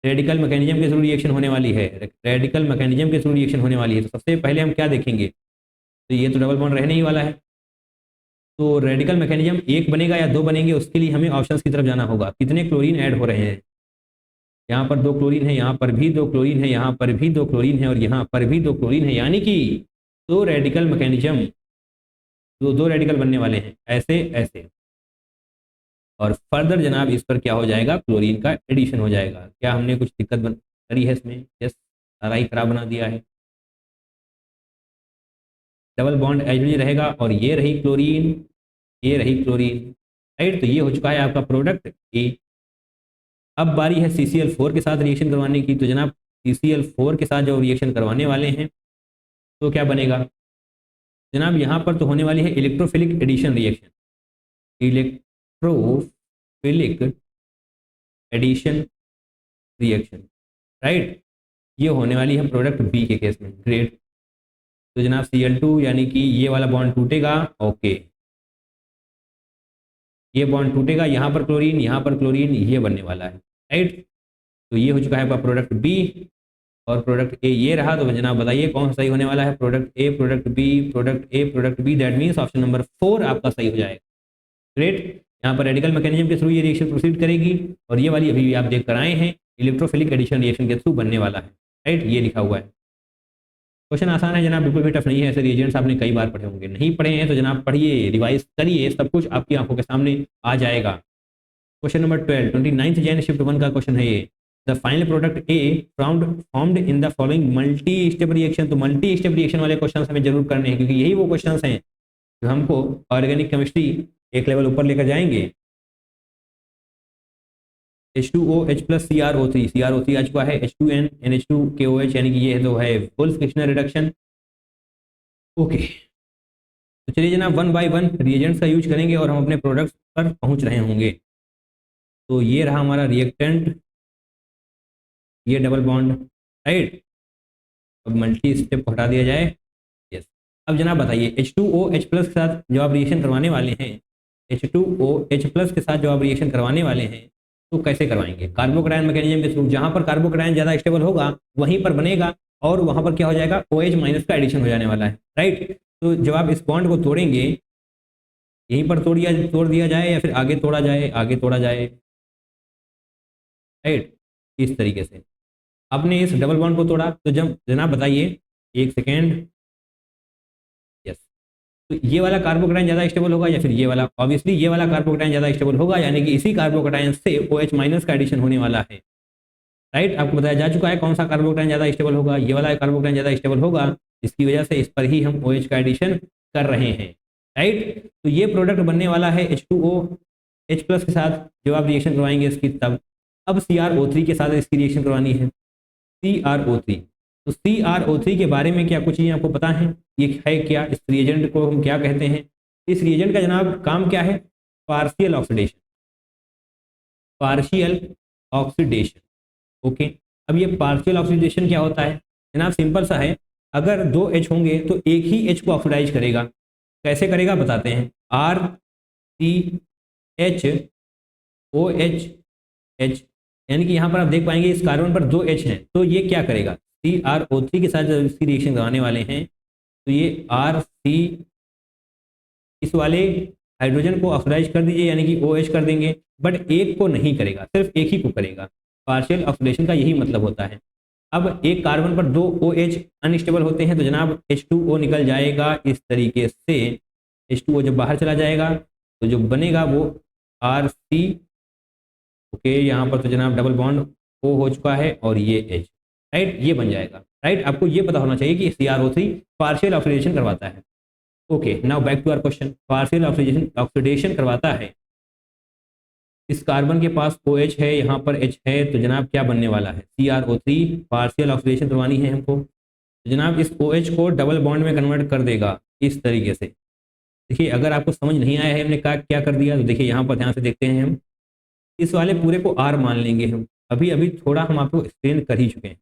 रेडिकल मैकेनिज्म के थ्रू रिएक्शन होने वाली है, रेडिकल मैकेनिज्म के थ्रू रिएक्शन होने वाली है। तो सबसे पहले हम क्या देखेंगे? तो ये तो डबल बॉन्ड रहने ही वाला है, तो रेडिकल मैकेनिज्म एक बनेगा या दो बनेंगे, उसके लिए हमें ऑप्शंस की तरफ जाना होगा। कितने क्लोरीन ऐड हो रहे हैं? यहाँ पर 2 क्लोरीन है, यहाँ पर भी 2 क्लोरीन है, यहाँ पर भी 2 क्लोरीन है और यहाँ पर भी 2 क्लोरीन है, यानी कि 2 रेडिकल मैकेनिज्म, दो रेडिकल बनने वाले हैं, ऐसे ऐसे। और फर्दर जनाब इस पर क्या हो जाएगा? क्लोरीन का एडिशन हो जाएगा। क्या हमने कुछ दिक्कत करी है इसमें? यस, सारा ही खराब बना दिया है। डबल बॉन्ड एच रहेगा और ये रही क्लोरीन, ये रही क्लोरीन, राइट। तो ये हो चुका है आपका प्रोडक्ट ए। अब बारी है CCl4 के साथ रिएक्शन करवाने की। तो जनाब CCl4 के साथ जो रिएक्शन करवाने वाले हैं तो क्या बनेगा? जनाब यहाँ पर तो होने वाली है electrophilic addition reaction, electrophilic addition reaction, right. ये होने वाली है प्रोडक्ट बी के केस में, ग्रेट। तो जनाब Cl2 यानी कि ये वाला बॉन्ड टूटेगा, ओके, ये बॉन्ड टूटेगा, यहाँ पर क्लोरीन, यहाँ पर क्लोरीन, ये बनने वाला है, राइट। तो ये हो चुका है आपका प्रोडक्ट बी। और प्रोडक्ट ए ये रहा। तो जनाब बताइए कौन सा सही होने वाला है, product A, product B, product A, product B, that means option number 4 आपका सही हो जाएगा। ग्रेट। यहाँ पर रेडिकल मैकेनिज्म के थ्रू ये रिएक्शन प्रोसीड करेगी और ये वाली अभी भी आप देख कर आए हैं इलेक्ट्रोफिलिक एडिशन रिएक्शन के थ्रू बनने वाला है, राइट, ये लिखा हुआ है। क्वेश्चन आसान है जनाब, बिल्कुल भी टफ नहीं है। ऐसे रिएजेंट्स आपने कई बार पढ़े होंगे, नहीं पढ़े हैं तो जनाब पढ़िए, रिवाइज करिए, सब कुछ आपकी आंखों के सामने आ जाएगा। क्वेश्चन नंबर 12, 29 जैन शिफ्ट 1 का क्वेश्चन है ये। The final product A formed in the following multi step reaction. तो मल्टी स्टेप रिएक्शन वाले क्वेश्चन हमें जरूर करने हैं, क्योंकि यही वो क्वेश्चन हैं जो हमको ऑर्गेनिक केमिस्ट्री एक लेवल ऊपर लेकर जाएंगे। H2OH प्लस CrO3, CrO3 आ चुका है, H2N NH2KOH, यानी कि ये तो है वुल्फ-किर्चनर रिडक्शन। ओके, तो चलिए जनाब 1 बाय 1 रिएजेंट्स का यूज करेंगे और हम अपने प्रोडक्ट्स पर पहुंच रहे होंगे। तो ये रहा हमारा रिएक्टेंट, ये डबल बॉन्ड, राइट। अब मल्टी स्टेप को हटा दिया जाए, यस। अब जनाब बताइए H2OH प्लस के साथ जो आप रिएक्शन करवाने वाले हैं, H2OH प्लस के साथ जो आप रिएक्शन करवाने वाले हैं, तो कैसे करवाएंगे? कार्बोकैटायन मैकेनिज्म के थ्रू। जहां पर कार्बोकैटायन ज़्यादा स्टेबल होगा वहीं पर बनेगा और वहां पर क्या हो जाएगा, OH माइनस का एडिशन हो जाने वाला है, राइट। तो जब आप इस बॉन्ड को तोड़ेंगे, यहीं पर तोड़ दिया जाए या फिर आगे तोड़ा जाए, आगे तोड़ा जाए, राइट, इस तरीके से आपने इस डबल बॉन्ड को तोड़ा। तो जब जनाब बताइए, एक सेकेंड, यस, तो ये वाला कार्बोकैटायन ज़्यादा स्टेबल होगा या फिर ये वाला? ऑब्वियसली ये वाला कार्बोकैटायन ज़्यादा स्टेबल होगा, यानी कि इसी कार्बोकैटायन से OH माइनस का एडिशन होने वाला है, राइट। आपको बताया जा चुका है कौन सा कार्बोकैटायन ज़्यादा स्टेबल होगा, ये वाला कार्बोकैटायन ज़्यादा स्टेबल होगा, इसकी वजह से इस पर ही हम OH का एडिशन कर रहे हैं, राइट। तो ये प्रोडक्ट बनने वाला है H2OH प्लस के साथ जो आप रिएक्शन करवाएंगे इसकी। तब अब CrO3 के साथ इसकी रिएक्शन करवानी है, CrO3। तो CrO3 के बारे में क्या कुछ चीज़ें आपको पता है, ये है क्या, इस रिएजेंट को हम क्या कहते हैं? इस रिएजेंट का जनाब काम क्या है? Partial oxidation, partial oxidation, okay. अब ये पार्शियल ऑक्सीडेशन क्या होता है जनाब? सिंपल सा है, अगर 2 H होंगे तो एक ही H को ऑक्सीडाइज करेगा। कैसे करेगा बताते हैं। RCHOH, यानी कि यहाँ पर आप देख पाएंगे इस कार्बन पर 2 H हैं, तो ये क्या करेगा, CrO3 के साथ जब इसकी रिएक्शन करवाने वाले हैं तो ये RC इस वाले हाइड्रोजन को ऑक्सीडाइज कर दीजिए, यानी कि OH कर देंगे, बट एक को नहीं करेगा, सिर्फ एक ही को करेगा। पार्शियल ऑक्सीडेशन का यही मतलब होता है। अब एक कार्बन पर 2 OH अनस्टेबल होते हैं तो जनाब H2O निकल जाएगा इस तरीके से। H2O जब बाहर चला जाएगा तो जो बनेगा वो RC, ओके। यहाँ पर तो जनाब डबल बॉन्ड O हो चुका है और ये H, राइट, ये बन जाएगा, राइट। आपको ये पता होना चाहिए कि CrO3 पार्शियल ऑक्सीडेशन करवाता है। Okay, now back to our question. Partial oxidation करवाता है, इस कार्बन के पास OH है, यहाँ पर H है, तो जनाब क्या बनने वाला है, CrO3 पार्शियल ऑक्सीडेशन करवानी है हमको। तो जनाब इस OH को डबल बॉन्ड में कन्वर्ट कर देगा इस तरीके से। देखिए अगर आपको समझ नहीं आया है हमने क्या कर दिया, तो देखिए यहाँ पर ध्यान से देखते हैं। हम इस वाले पूरे को R मान लेंगे। हम अभी अभी थोड़ा हम आपको एक्सप्लेन कर ही चुके हैं।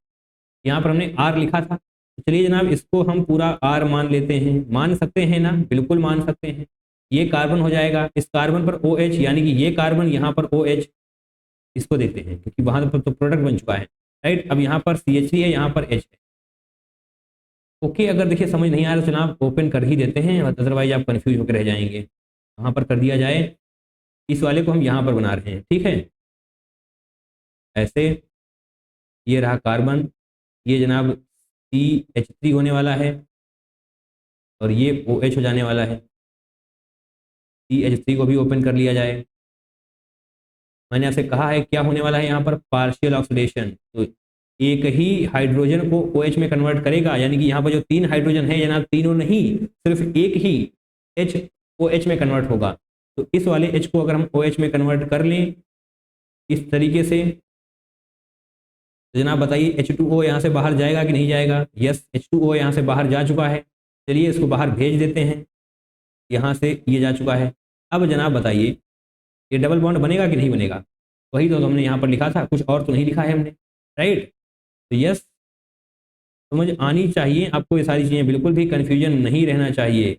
यहाँ पर हमने R लिखा था, तो चलिए जनाब इसको हम पूरा R मान लेते हैं। मान सकते हैं ना, बिल्कुल मान सकते हैं। ये कार्बन हो जाएगा, इस कार्बन पर OH, यानी कि ये कार्बन यहाँ पर OH, इसको देखते हैं क्योंकि वहां पर तो प्रोडक्ट बन चुका है, राइट। अब यहाँ पर CH3 है, यहाँ पर H है, ओके। अगर देखिए समझ नहीं आ रहा तो जनाब ओपन कर ही देते हैं, अदरवाइज आप कंफ्यूज होकर रह जाएंगे। यहाँ पर कर दिया जाए, इस वाले को हम यहाँ पर बना रहे हैं, ठीक है, ऐसे। ये रहा कार्बन, ये जनाब CH3 होने वाला है और ये OH हो जाने वाला है। CH3 को भी ओपन कर लिया जाए। मैंने आपसे कहा है क्या होने वाला है यहाँ पर, पार्शियल ऑक्सीडेशन। तो एक ही हाइड्रोजन को OH में कन्वर्ट करेगा, यानी कि यहाँ पर जो 3 हाइड्रोजन है जनाब, तीनों नहीं, सिर्फ एक ही H OH में कन्वर्ट होगा। तो इस वाले H को अगर हम OH में कन्वर्ट कर लें इस तरीके से, तो जनाब बताइए H2O यहाँ से बाहर जाएगा कि नहीं जाएगा? यस, H2O यहाँ से बाहर जा चुका है। चलिए इसको बाहर भेज देते हैं, यहाँ से ये जा चुका है। अब जनाब बताइए ये डबल बॉन्ड बनेगा कि नहीं बनेगा? वही तो हमने यहाँ पर लिखा था, कुछ और तो नहीं लिखा है हमने, राइट। तो यस, समझ आनी चाहिए आपको ये सारी चीज़ें, बिल्कुल भी कन्फ्यूजन नहीं रहना चाहिए।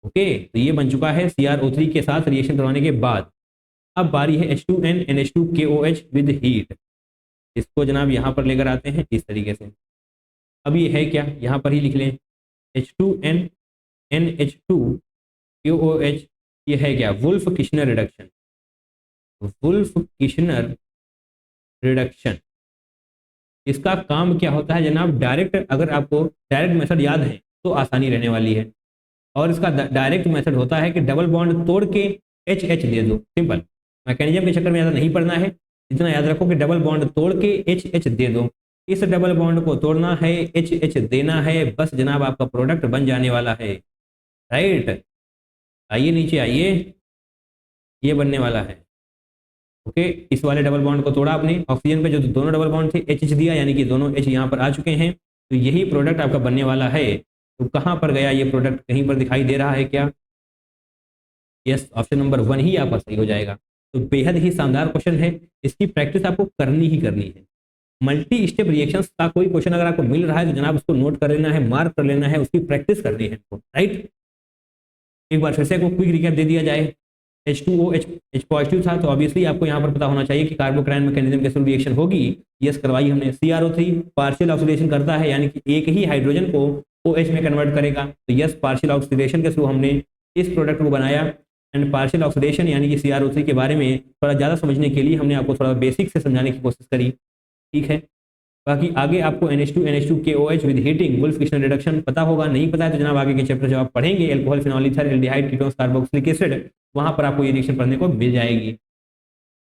ओके, तो ये बन चुका है CrO3 के साथ रिएक्शन करवाने के बाद। अब बारी है H2N NH2KOH विद हीट। इसको जनाब यहाँ पर लेकर आते हैं इस तरीके से। अब ये है क्या, यहाँ पर ही लिख लें H2N NH2COOH, ये है क्या, wolf Kishner reduction. Wolf Kishner reduction, इसका काम क्या होता है जनाब, डायरेक्ट, अगर आपको डायरेक्ट मेथड याद है तो आसानी रहने वाली है, और इसका डायरेक्ट मेथड होता है कि डबल बॉन्ड तोड़ के HH दे दो। सिंपल, मैकेनिज्म के चक्कर में ज़्यादा नहीं पड़ना है, इतना याद रखो कि डबल बॉन्ड तोड़ के HH दे दो। इस डबल बॉन्ड को तोड़ना है, HH देना है, बस जनाब आपका प्रोडक्ट बन जाने वाला है। राइट, आइए नीचे आइए, ये बनने वाला है। ओके, इस वाले डबल बॉन्ड को तोड़ा आपने, ऑक्सीजन पे जो दोनों डबल बॉन्ड थे HH दिया, यानी कि दोनों H यहाँ पर आ चुके हैं, तो यही प्रोडक्ट आपका बनने वाला है। तो कहाँ पर गया ये प्रोडक्ट, कहीं पर दिखाई दे रहा है क्या? यस, ऑप्शन नंबर 1 ही आपका सही हो जाएगा। तो बेहद ही शानदार क्वेश्चन है, इसकी प्रैक्टिस आपको करनी ही करनी है। मल्टी स्टेप रिएक्शंस का कोई क्वेश्चन अगर आपको मिल रहा है तो जनाब उसको नोट कर लेना है, मार्क कर लेना है, उसकी प्रैक्टिस करनी है आपको। राइट, एक बार फिर से क्विक रिकैप दे दिया जाए। H2O H पॉजिटिव था, तो ऑब्वियसली आपको यहाँ पर पता होना चाहिए कि कार्बोकैटायन मैकेनिज्म कैसे रिएक्शन होगी। यस करवाई हमने। CrO3 पार्शियल ऑक्सीडेशन करता है, यानी कि एक ही हाइड्रोजन को OH में कन्वर्ट करेगा, तो यस पार्शियल ऑक्सीडेशन के थ्रू हमने इस प्रोडक्ट को बनाया। एंड पार्शियल ऑक्सीडेशन यानी कि CrO3 के बारे में थोड़ा ज़्यादा समझने के लिए हमने आपको थोड़ा बेसिक से समझाने की कोशिश करी। ठीक है, बाकी आगे आपको NH2 with heating Wolff Kishner reduction पता होगा, नहीं पता है तो जनाब आगे के चैप्टर जब आप पढ़ेंगे, alcohol phenol ether aldehyde ketones carboxylic acid, वहां पर आपको ये रिएक्शन पढ़ने को मिल जाएगी।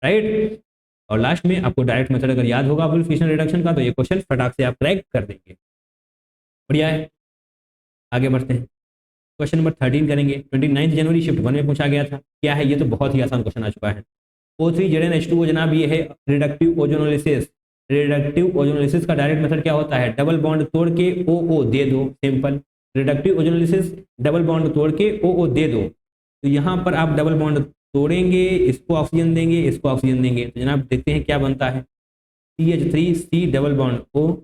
राइट, और लास्ट में आपको डायरेक्ट मेथड अगर याद होगा वुल्फ किशनर रिडक्शन का, तो ये क्वेश्चन फटाक से आप क्रैक कर देंगे। बढ़िया है, आगे बढ़ते हैं। क्वेश्चन नंबर 13 करेंगे। 29 जनवरी शिफ्ट 1 में पूछा गया था। क्या है ये, तो बहुत ही आसान क्वेश्चन आ चुका है। O3ZnH2O जनाब ये है रिडक्टिव ओजोनोलिसिस। रिडक्टिव ओजोनोलिसिस का डायरेक्ट मेथड क्या होता है, डबल बॉन्ड तोड़ के OO दे दो। Simple, reductive ozonolysis double bond तोड़ के OO दे दो। तो यहाँ पर आप डबल बॉन्ड तोड़ेंगे, इसको ऑक्सीजन देंगे, इसको ऑक्सीजन देंगे, तो जनाब देखते हैं क्या बनता है। CH3C डबल बॉन्ड O,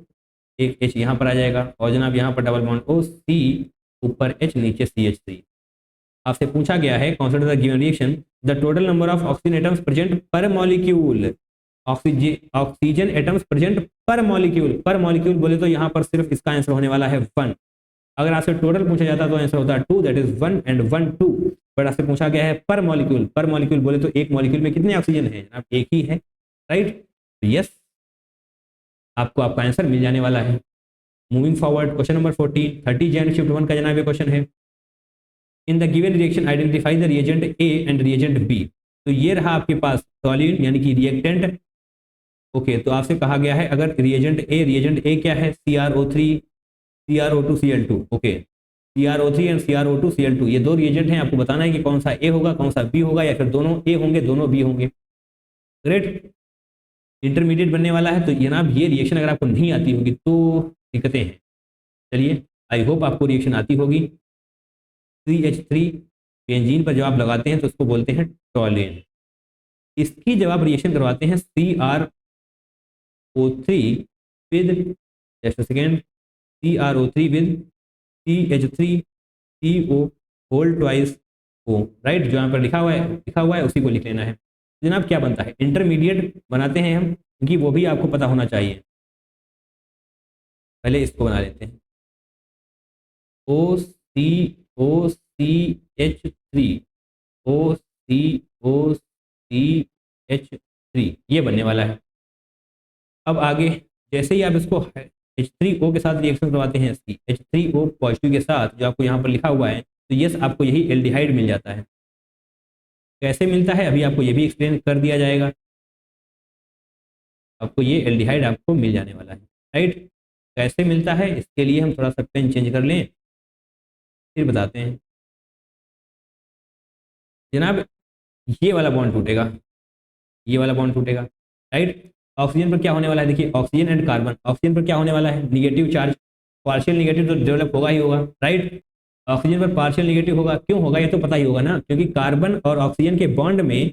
एक H यहाँ पर आ जाएगा, और जनाब यहाँ पर डबल बॉन्ड O, C ऊपर H नीचे CH3। आपसे पूछा गया है consider the given reaction, the total number of oxygen atoms present पर मॉलिक्यूल। ऑक्सीजन एटम्स प्रेजेंट पर मॉलिक्यूल, पर मॉलिक्यूल बोले तो यहाँ पर सिर्फ इसका आंसर होने वाला है 1। अगर आपसे टोटल पूछा जाता तो आंसर होता है 2, दैट इज 1 एंड 1 2। बट आपसे पूछा गया है पर मॉलिक्यूल, पर मॉलिक्यूल बोले तो एक मॉलिक्यूल में कितने ऑक्सीजन है जनाब, एक ही है। राइट, तो यस आपको आपका आंसर मिल जाने वाला है। मूविंग फॉरवर्ड, क्वेश्चन नंबर 14 30 जन शिफ्ट 1 का जनाब ये क्वेश्चन है। In the given reaction identify the reagent A and reagent B. तो ये रहा आपके पास सॉल्यूट यानी कि रिएक्टेंट। ओके, तो आपसे कहा गया है अगर रिएजेंट ए क्या है, CrO3 CrO2 Cl2। Okay, CrO3 and CrO2 Cl2 ये दो रिएजेंट हैं, आपको बताना है कि कौन सा ए होगा कौन सा बी होगा, या फिर दोनों ए होंगे दोनों बी होंगे। ग्रेट, इंटरमीडिएट बनने वाला है। तो जनाब ये रिएक्शन अगर आपको नहीं आती होगी तो दिक्कतें हैं। चलिए, आई होप आपको रिएक्शन आती होगी। CH3 बेंजीन पर जब आप लगाते हैं तो उसको बोलते हैं टॉलेन। इसकी जब आप रिएक्शन करवाते हैं CrO3 with, just second, CrO3 with CH3CO whole twice O। Right, जो यहाँ पर लिखा हुआ है उसी को लिख लेना है। जनाब क्या बनता है, इंटरमीडिएट बनाते हैं हम, क्योंकि वो भी आपको पता होना चाहिए। पहले इसको बना लेते हैं, OCO3 ये बनने वाला है। अब आगे जैसे ही आप इसको H3O के साथ रिएक्शन करवाते हैं, इसकी H3O पॉजिटिव के साथ जो आपको यहाँ पर लिखा हुआ है, तो यस आपको यही एल्डिहाइड मिल जाता है। कैसे मिलता है अभी आपको ये भी एक्सप्लेन कर दिया जाएगा। आपको ये एल्डिहाइड आपको मिल जाने वाला है। राइट, कैसे मिलता है इसके लिए हम थोड़ा सा पेन चेंज कर लें, फिर बताते हैं। जनाब ये वाला बॉन्ड टूटेगा, ये वाला बॉन्ड टूटेगा। राइट, ऑक्सीजन पर क्या होने वाला है, देखिए ऑक्सीजन एंड कार्बन, ऑक्सीजन पर क्या होने वाला है, निगेटिव चार्ज, पार्शियल निगेटिव तो डेवलप होगा ही होगा। राइट, ऑक्सीजन पर पार्शियल निगेटिव होगा, क्यों होगा ये तो पता ही होगा ना, क्योंकि कार्बन और ऑक्सीजन के बॉन्ड में,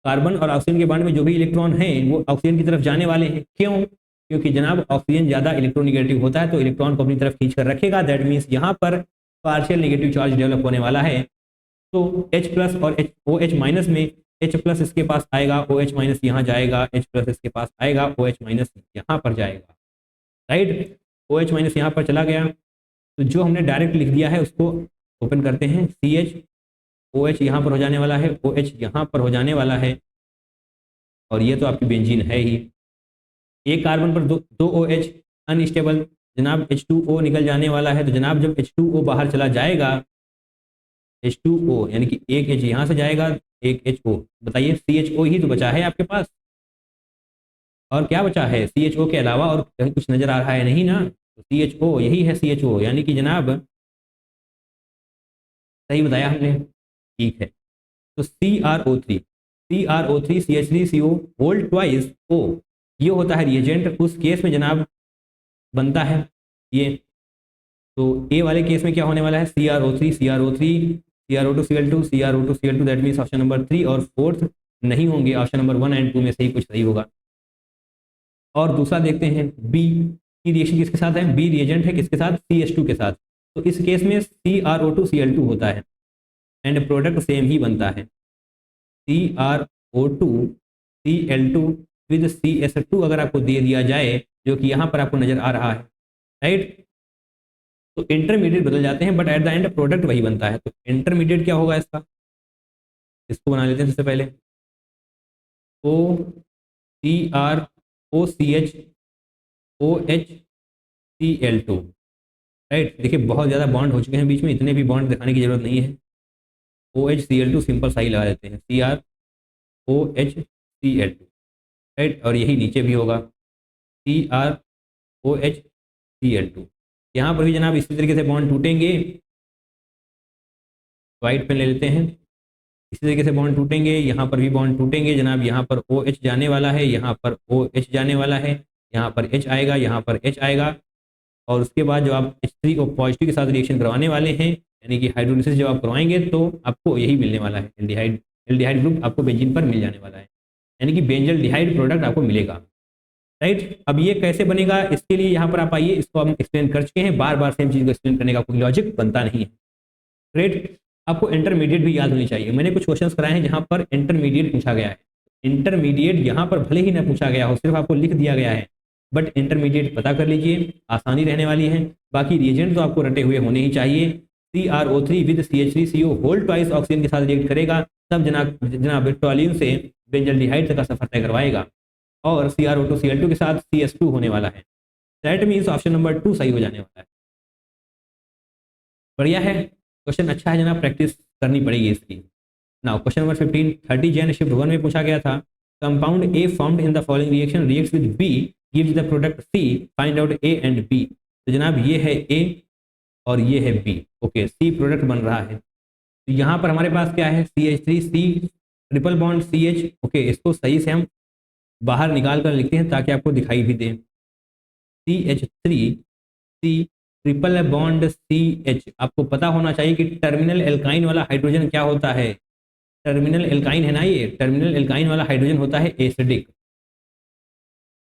कार्बन और ऑक्सीजन के बॉन्ड में जो भी इलेक्ट्रॉन हैं वो ऑक्सीजन की तरफ जाने वाले हैं। क्यों, क्योंकि जनाब ऑक्सीजन ज़्यादा इलेक्ट्रोनिगेटिव होता है तो इलेक्ट्रॉन को अपनी तरफ खींच कर रखेगा। दैट मीन्स यहाँ पर पार्शियल नेगेटिव चार्ज डेवलप होने वाला है। तो H+ और OH- में H प्लस इसके पास आएगा, OH माइनस यहाँ जाएगा, H प्लस इसके पास आएगा, OH माइनस यहाँ पर जाएगा, राइट। OH माइनस यहाँ पर चला गया, तो जो हमने डायरेक्ट लिख दिया है उसको ओपन करते हैं, CH, OH यहाँ पर हो जाने वाला है, OH यहाँ पर हो जाने वाला है, और ये तो आपकी बेंजीन है ही। एक कार्बन पर दो OH अनस्टेबल, जनाब H2O निकल जाने वाला है, तो जनाब जब H2O बाहर चला जाएगा, H2O यानी कि एक H यहाँ से जाएगा, एक HO, बताइए CHO ही तो बचा है आपके पास, और क्या बचा है CHO के अलावा, और कहीं कुछ नजर आ रहा है नहीं ना, तो CHO यही है CHO, यानी कि जनाब सही बताया हमने, ठीक है। तो CrO3 CH3CO whole twice O, ये होता है रिएजेंट, उस केस में जनाब बनता है ये। तो ए वाले केस में क्या होने वाला है, CrO3 CrO2 Cl2 that means option number 3 और 4 नहीं होंगे, ऑप्शन नंबर 1 एंड 2 में से ही कुछ सही होगा। और दूसरा देखते हैं, बी की रिएक्शन किसके साथ है, बी रिएजेंट है किसके साथ, CH2 के साथ, तो इस केस में CrO2 Cl2 होता है एंड प्रोडक्ट सेम ही बनता है, CrO2 Cl2 विद CS2 अगर आपको दे दिया जाए, जो कि यहाँ पर आपको नजर आ रहा है, राइट। तो इंटरमीडिएट बदल जाते हैं but at the end product वही बनता है। तो इंटरमीडिएट क्या होगा इसका, इसको बना लेते हैं सबसे पहले, CrOCH राइट। देखिए बहुत ज़्यादा बॉन्ड हो चुके हैं बीच में, इतने भी बॉन्ड दिखाने की जरूरत नहीं है, OHCl2 सिंपल सा ही लगा देते हैं, CrOHCl2, राइट। और यही नीचे भी होगा CrOHCl2, यहाँ पर भी जनाब इसी तरीके से बॉन्ड टूटेंगे, वाइट पेन ले लेते हैं, इसी तरीके से बॉन्ड टूटेंगे, यहाँ पर भी बॉन्ड टूटेंगे जनाब, यहाँ पर OH जाने वाला है, यहाँ पर OH जाने वाला है, यहाँ पर H आएगा, यहाँ पर H आएगा, और उसके बाद जब आप H3O पॉजिटिव के साथ रिएक्शन करवाने वाले हैं, यानी कि हाइड्रोलिसिस जब आप करवाएंगे तो आपको यही मिलने वाला है, एल्डिहाइड ग्रुप आपको बेंजीन पर मिल जाने वाला है, यानी कि बेंजल डिहाइड प्रोडक्ट आपको मिलेगा, राइट। अब ये कैसे बनेगा, इसके लिए यहाँ पर आप आइए, इसको हम एक्सप्लेन कर चुके हैं, बार बार सेम चीज़ को एक्सप्लेन करने का कोई लॉजिक बनता नहीं है, राइट। आपको इंटरमीडिएट भी याद होनी चाहिए, मैंने कुछ क्वेश्चंस कराए हैं जहाँ पर इंटरमीडिएट पूछा गया है, इंटरमीडिएट यहाँ पर भले ही ना पूछा गया हो, सिर्फ आपको लिख दिया गया है, बट इंटरमीडिएट पता कर लीजिए, आसानी रहने वाली है। बाकी रिएजेंट तो आपको रटे हुए होने ही चाहिए, CrO3 with CH3CO whole twice oxygen के साथ रिएक्ट करेगा, तब जनाब टॉलिन से बेंजल्डिहाइड तक का सफर तय करवाएगा, और CrO2 Cl2 के साथ CS2 होने वाला है, दैट मीन्स ऑप्शन नंबर 2 सही हो जाने वाला है। बढ़िया है, क्वेश्चन अच्छा है जनाब, प्रैक्टिस करनी पड़ेगी इसकी। Now question number 15, 30 Jan shift 1 में पूछा गया था, compound A formed in the following reaction reacts with B gives the product C, find out A and B. तो जनाब ये है ए और ये है बी, ओके, सी प्रोडक्ट बन रहा है, तो यहाँ पर हमारे पास क्या है, CH3C triple bond CH, okay, इसको सही से हम बाहर निकाल कर लिखते हैं ताकि आपको दिखाई भी दे, CH3C ट्रिपल बॉन्ड CH। आपको पता होना चाहिए कि टर्मिनल एल्काइन वाला हाइड्रोजन क्या होता है, टर्मिनल एल्काइन है ना, ये टर्मिनल एल्काइन वाला हाइड्रोजन होता है एसिडिक,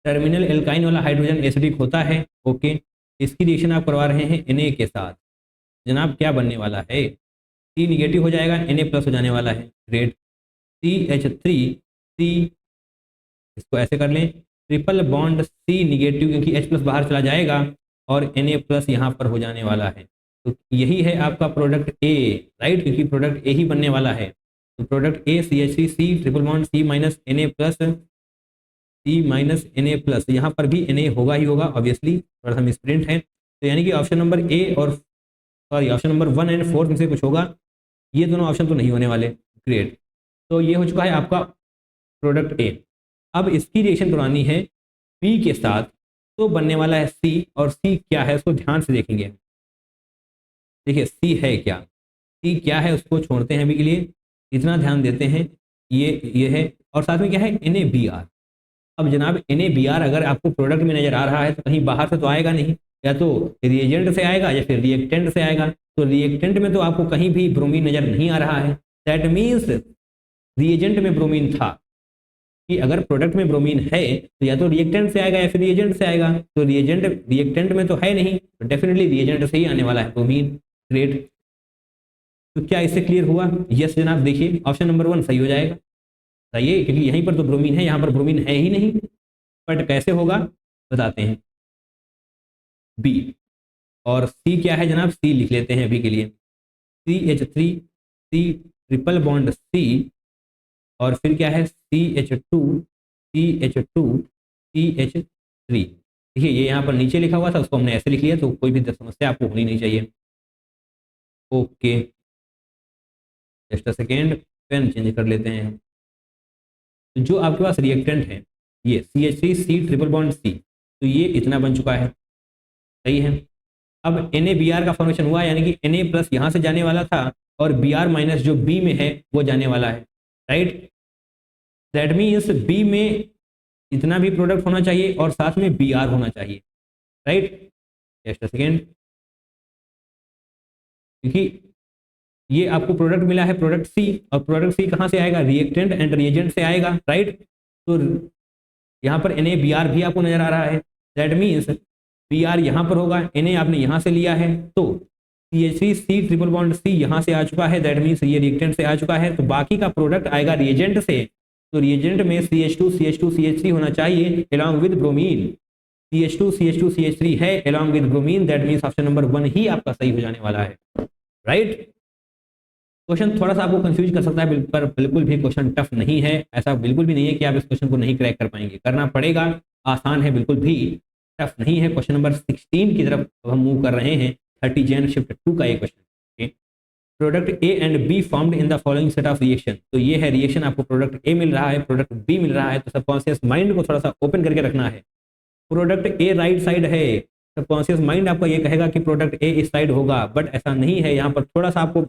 टर्मिनल एल्काइन वाला हाइड्रोजन एसिडिक होता है, ओके। इसकी रिएक्शन आप करवा रहे हैं Na के साथ, जनाब क्या बनने वाला है, C निगेटिव हो जाएगा, Na प्लस हो जाने वाला है, ग्रेट। CH3C, इसको ऐसे कर लें, ट्रिपल बॉन्ड C निगेटिव, क्योंकि H प्लस बाहर चला जाएगा और Na प्लस यहाँ पर हो जाने वाला है, तो यही है आपका प्रोडक्ट A, राइट, क्योंकि प्रोडक्ट A ही बनने वाला है, तो product A CH3C triple bond C minus Na plus, C minus Na plus, यहाँ पर भी Na होगा ही होगा ऑब्वियसली, थोड़ा सा मिसप्रिंट है, तो यानी कि ऑप्शन नंबर A और सॉरी ऑप्शन नंबर 1 एंड 4 में से कुछ होगा, ये दोनों ऑप्शन तो नहीं होने वाले, ग्रेट। तो ये हो चुका है आपका प्रोडक्ट A। अब इसकी रिएक्शन करवानी है B के साथ, तो बनने वाला है C, और C क्या है उसको ध्यान से देखेंगे, देखिए C है क्या, C क्या है उसको छोड़ते हैं अभी के लिए, इतना ध्यान देते हैं, ये है, और साथ में क्या है NaBr। अब जनाब NaBr अगर आपको प्रोडक्ट में नजर आ रहा है तो कहीं बाहर से तो आएगा नहीं, या तो रिएजेंट से आएगा या फिर रिएक्टेंट से आएगा, तो रिएक्टेंट में तो आपको कहीं भी ब्रोमीन नजर नहीं आ रहा है, दैट मीन्स रिएजेंट में ब्रोमीन था, कि अगर प्रोडक्ट में ब्रोमीन है तो या तो रिएक्टेंट से आएगा या फिर रिएजेंट से आएगा, तो रिएक्टेंट में तो है नहीं, तो डेफिनेटली रिएजेंट से ही आने वाला है ब्रोमीन, ग्रेट। तो क्या इससे क्लियर हुआ, यस जनाब, देखिए ऑप्शन नंबर 1 सही हो जाएगा, बताइए, क्योंकि यहीं पर तो ब्रोमीन है, यहाँ पर ब्रोमीन है ही नहीं। बट कैसे होगा बताते हैं। बी और सी क्या है जनाब, सी लिख लेते हैं अभी के लिए। CH3, C triple bond C, और फिर क्या है CH2, CH3। देखिए ये यहाँ पर नीचे लिखा हुआ था, उसको हमने ऐसे लिख लिया, तो कोई भी समस्या आपको होनी नहीं चाहिए। Okay, just a second, pen change कर लेते हैं। तो जो आपके पास रिएक्टेंट है ये CH3, C triple bond C, तो ये इतना बन चुका है, सही है। अब NaBr का फॉर्मेशन हुआ, यानी कि Na प्लस यहाँ से जाने वाला था और Br माइनस जो बी में है वो जाने वाला है, राइट। दैट मीन्स बी में इतना भी प्रोडक्ट होना चाहिए और साथ में Br होना चाहिए, राइट। जस्ट अ सेकेंड, क्योंकि ये आपको प्रोडक्ट मिला है प्रोडक्ट सी, और प्रोडक्ट सी कहाँ से आएगा, रिएक्टेंट एंड रिएजेंट से आएगा, राइट। तो यहाँ पर NaBr भी आपको नजर आ रहा है, दैट मीन्स Br यहाँ पर होगा, Na आपने यहाँ से लिया है, तो CH3 C triple bond C यहाँ से आ चुका है, दैट मीन्स ये रिएक्टेंट से आ चुका है, तो बाकी का प्रोडक्ट आएगा रिएजेंट से। तो रिएजेंट में CH2 CH2 CH3 होना चाहिए along with bromine. CH2 CH2 CH3 है along with bromine, that means option number 1 ही आपका सही हो जाने वाला है, राइट। क्वेश्चन थोड़ा सा आपको कंफ्यूज कर सकता है, पर बिल्कुल भी क्वेश्चन टफ नहीं है, ऐसा बिल्कुल भी नहीं है कि आप इस क्वेश्चन को नहीं क्रैक कर पाएंगे, करना पड़ेगा, आसान है, बिल्कुल भी टफ नहीं है। क्वेश्चन नंबर 16 की तरफ हम मूव कर रहे हैं, 30 जैन शिफ्ट 2 का ये question. Product A and be formed in the following set of reaction, तो ये है रिएक्शन, आपको प्रोडक्ट ए मिल रहा है, प्रोडक्ट बी मिल रहा है, तो सबकॉन्शियस माइंड को थोड़ा सा ओपन करके रखना है। प्रोडक्ट ए राइट साइड है, सबकॉन्शियस माइंड आपका ये कहेगा कि प्रोडक्ट ए इस साइड होगा, बट ऐसा नहीं है, यहाँ पर थोड़ा सा आपको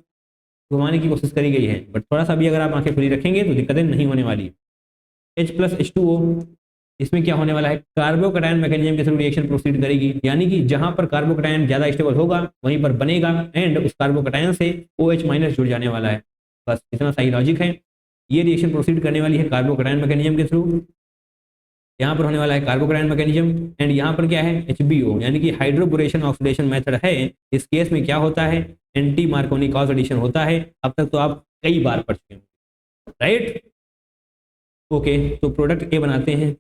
घुमाने की कोशिश करी गई है, बट थोड़ा सा भी अगर आप आंखें खुली रखेंगे तो दिक्कतें नहीं होने वाली। H+H2O, इसमें क्या होने वाला है, कार्बोकैटायन मैकेनिज्म के थ्रू रिएक्शन प्रोसीड करेगी, यानी कि जहां पर कार्बोकैटायन ज्यादा स्टेबल होगा वहीं पर बनेगा, एंड उस कार्बोकैटायन से OH माइनस जुड़ जाने वाला है, बस इतना सही लॉजिक है। ये रिएक्शन प्रोसीड करने वाली है कार्बोकैटायन मैकेनिज्म के थ्रू, यहाँ पर होने वाला है कार्बोकैटायन मैकेनिज्म, एंड यहाँ पर क्या है HBO, यानी कि हाइड्रोबोरेशन ऑक्सीडेशन मेथड है। इस केस में क्या होता है, एंटी मार्कोनी कॉज एडिशन होता है, अब तक तो आप कई बार पढ़ चुके हैं, राइट। ओके, तो प्रोडक्ट ए बनाते हैं।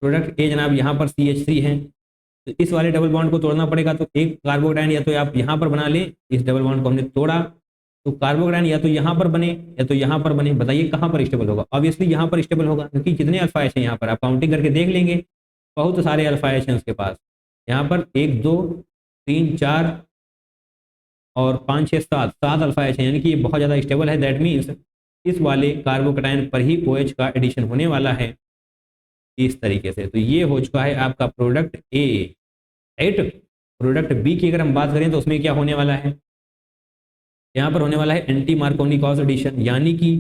प्रोडक्ट ए जनाब यहाँ पर CH3 है, तो इस वाले डबल बॉन्ड को तोड़ना पड़ेगा, तो एक कार्बोकैटायन या तो आप यहाँ पर बना लें, इस डबल बॉन्ड को हमने तोड़ा, तो कार्बोकैटायन या तो यहाँ पर बने या तो यहाँ पर बने, बताइए कहाँ पर स्टेबल होगा, ऑब्वियसली यहाँ पर स्टेबल होगा, क्योंकि कितने अल्फा एच हैं यहाँ पर, आप काउंटिंग करके देख लेंगे, बहुत सारे अल्फा एच हैं उसके पास, यहाँ पर 1 2 3 4 और 5 6 7 7 अल्फा एच है, यानी कि ये बहुत ज़्यादा स्टेबल है, दैट मीन्स इस वाले कार्बोकैटायन पर ही OH का एडिशन होने वाला है इस तरीके से। तो ये हो चुका है आपका product A, right. Product B की अगर हम बात करें तो उसमें क्या होने वाला है, यहाँ पर होने वाला है एंटी मार्कोनी कॉज एडिशन, यानी कि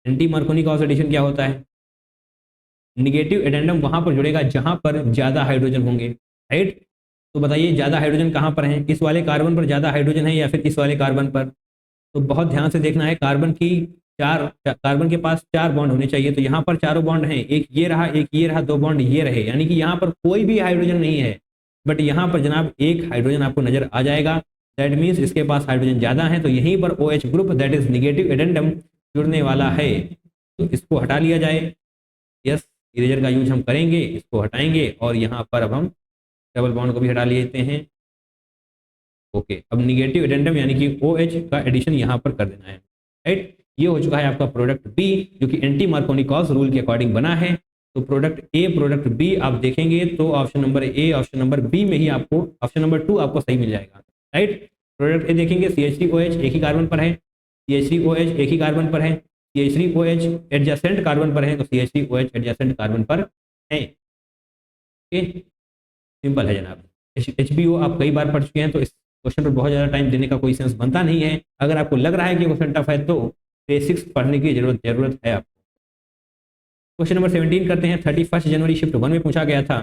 एंटी मार्कोनी कॉज एडिशन क्या होता है, निगेटिव एडेंडम वहां पर जुड़ेगा जहां पर ज्यादा हाइड्रोजन होंगे, राइट। तो बताइए ज्यादा हाइड्रोजन कहां पर है, इस वाले कार्बन पर ज्यादा हाइड्रोजन है या फिर इस वाले कार्बन पर, तो बहुत ध्यान से देखना है, कार्बन के पास 4 बॉन्ड होने चाहिए, तो यहाँ पर चारों बॉन्ड हैं, एक ये रहा, एक ये रहा, 2 बॉन्ड ये रहे, यानी कि यहाँ पर कोई भी हाइड्रोजन नहीं है, बट यहाँ पर जनाब एक हाइड्रोजन आपको नजर आ जाएगा, दैट मीन्स इसके पास हाइड्रोजन ज्यादा है, तो यहीं पर OH group that is negative addendum जुड़ने वाला है, तो इसको हटा लिया जाए। यस, इरेजर का यूज हम करेंगे, इसको हटाएंगे, और यहाँ पर अब हम डबल बॉन्ड को भी हटा लेते हैं। ओके, अब निगेटिव एडेंडम यानी कि OH का एडिशन यहाँ पर कर देना है, राइट। ये हो चुका है आपका प्रोडक्ट बी, जो कि एंटी मार्कोनी कॉज रूल के अकॉर्डिंग बना है। तो प्रोडक्ट ए प्रोडक्ट बी आप देखेंगे तो option number A option number B में ही आपको ऑप्शन नंबर 2 आपको सही मिल जाएगा, राइट। प्रोडक्ट ए देखेंगे CH3OH एक ही कार्बन पर है, CH3OH एक ही कार्बन पर है, CH3OH एडजेसेंट कार्बन पर है, तो CH3OH एडजेसेंट कार्बन पर है। ओके, सिंपल है जनाब। HBO आप कई बार पढ़ चुके हैं, तो इस क्वेश्चन पर बहुत ज़्यादा टाइम देने का कोई सेंस बनता नहीं है। अगर आपको लग रहा है कि क्वेश्चन टफ है तो बेसिक्स पढ़ने की जरूरत है आपको। क्वेश्चन नंबर 17 करते हैं। 31 जनवरी शिफ्ट 1 में पूछा गया था,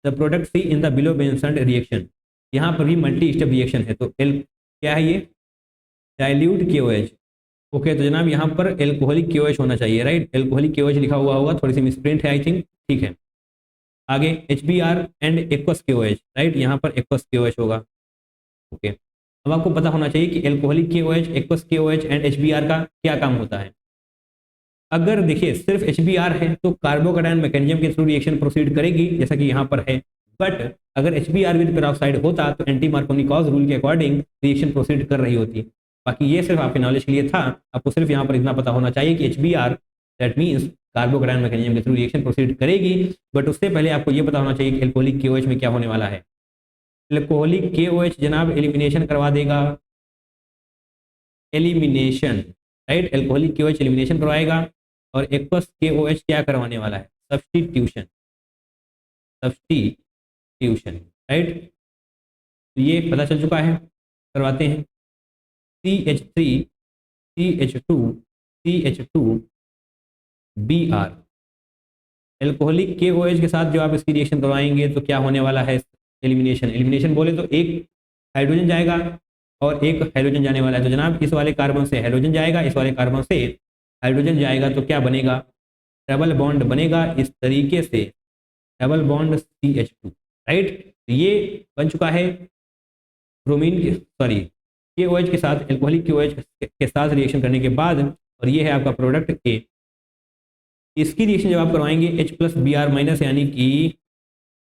the product C in the below mentioned reaction, यहाँ पर भी मल्टी स्टेप रिएक्शन है, तो एल क्या है ये, डाइल्यूट KOH। ओके, तो जनाब यहाँ पर एल्कोहलिक KOH होना चाहिए, राइट। एल्कोहलिक KOH लिखा हुआ होगा, थोड़ी सी मिसप्रिंट है आई थिंक, ठीक है। आगे HBr and aqueous KOH, right, यहाँ पर एक्वस KOH होगा। ओके, अब आपको पता होना चाहिए कि alcoholic KOH, aqueous KOH and HBr का क्या काम होता है। अगर देखिए सिर्फ HBr है तो कार्बोकैटायन मैकेनिज्म के थ्रू रिएक्शन प्रोसीड करेगी जैसा कि यहाँ पर है, बट अगर HBr विद पेरोक्साइड होता तो एंटी मार्कोनिकॉज रूल के अकॉर्डिंग रिएक्शन प्रोसीड कर रही होती। बाकी ये सिर्फ आपके नॉलेज के लिए था, आपको सिर्फ यहाँ पर इतना पता होना चाहिए कि HBr that means carbocation mechanism के थ्रू रिएक्शन प्रोसीड करेगी, बट उससे पहले आपको ये पता होना चाहिए कि एल्कोहलिक KOH में क्या होने वाला है। एल्कोहलिक KOH जनाब एलिमिनेशन करवा देगा, elimination, right, alcoholic KOH elimination करवाएगा और एक्वस KOH क्या करवाने वाला है, सब्स्टिट्यूशन, सब्स्टिट्यूशन, राइट। तो ये पता चल चुका है, करवाते हैं। CH3 CH2 CH2 Br, alcoholic KOH के साथ जो आप इसकी रिएक्शन करवाएंगे तो क्या होने वाला है, एलिमिनेशन। एलिमिनेशन बोले तो एक हाइड्रोजन जाएगा और एक हाइड्रोजन जाने वाला है, तो जनाब इस वाले कार्बन से हाइड्रोजन जाएगा, इस वाले कार्बन से हाइड्रोजन जाएगा, तो क्या बनेगा, डबल बॉन्ड बनेगा इस तरीके से, डबल बॉन्ड CH2, राइट। तो ये बन चुका है ब्रोमीन सॉरी KOH के साथ, एल्कोहलिक KOH के साथ रिएक्शन करने के बाद, और ये है आपका प्रोडक्ट A। इसकी रिएक्शन जब आप करवाएंगे H+Br- यानी कि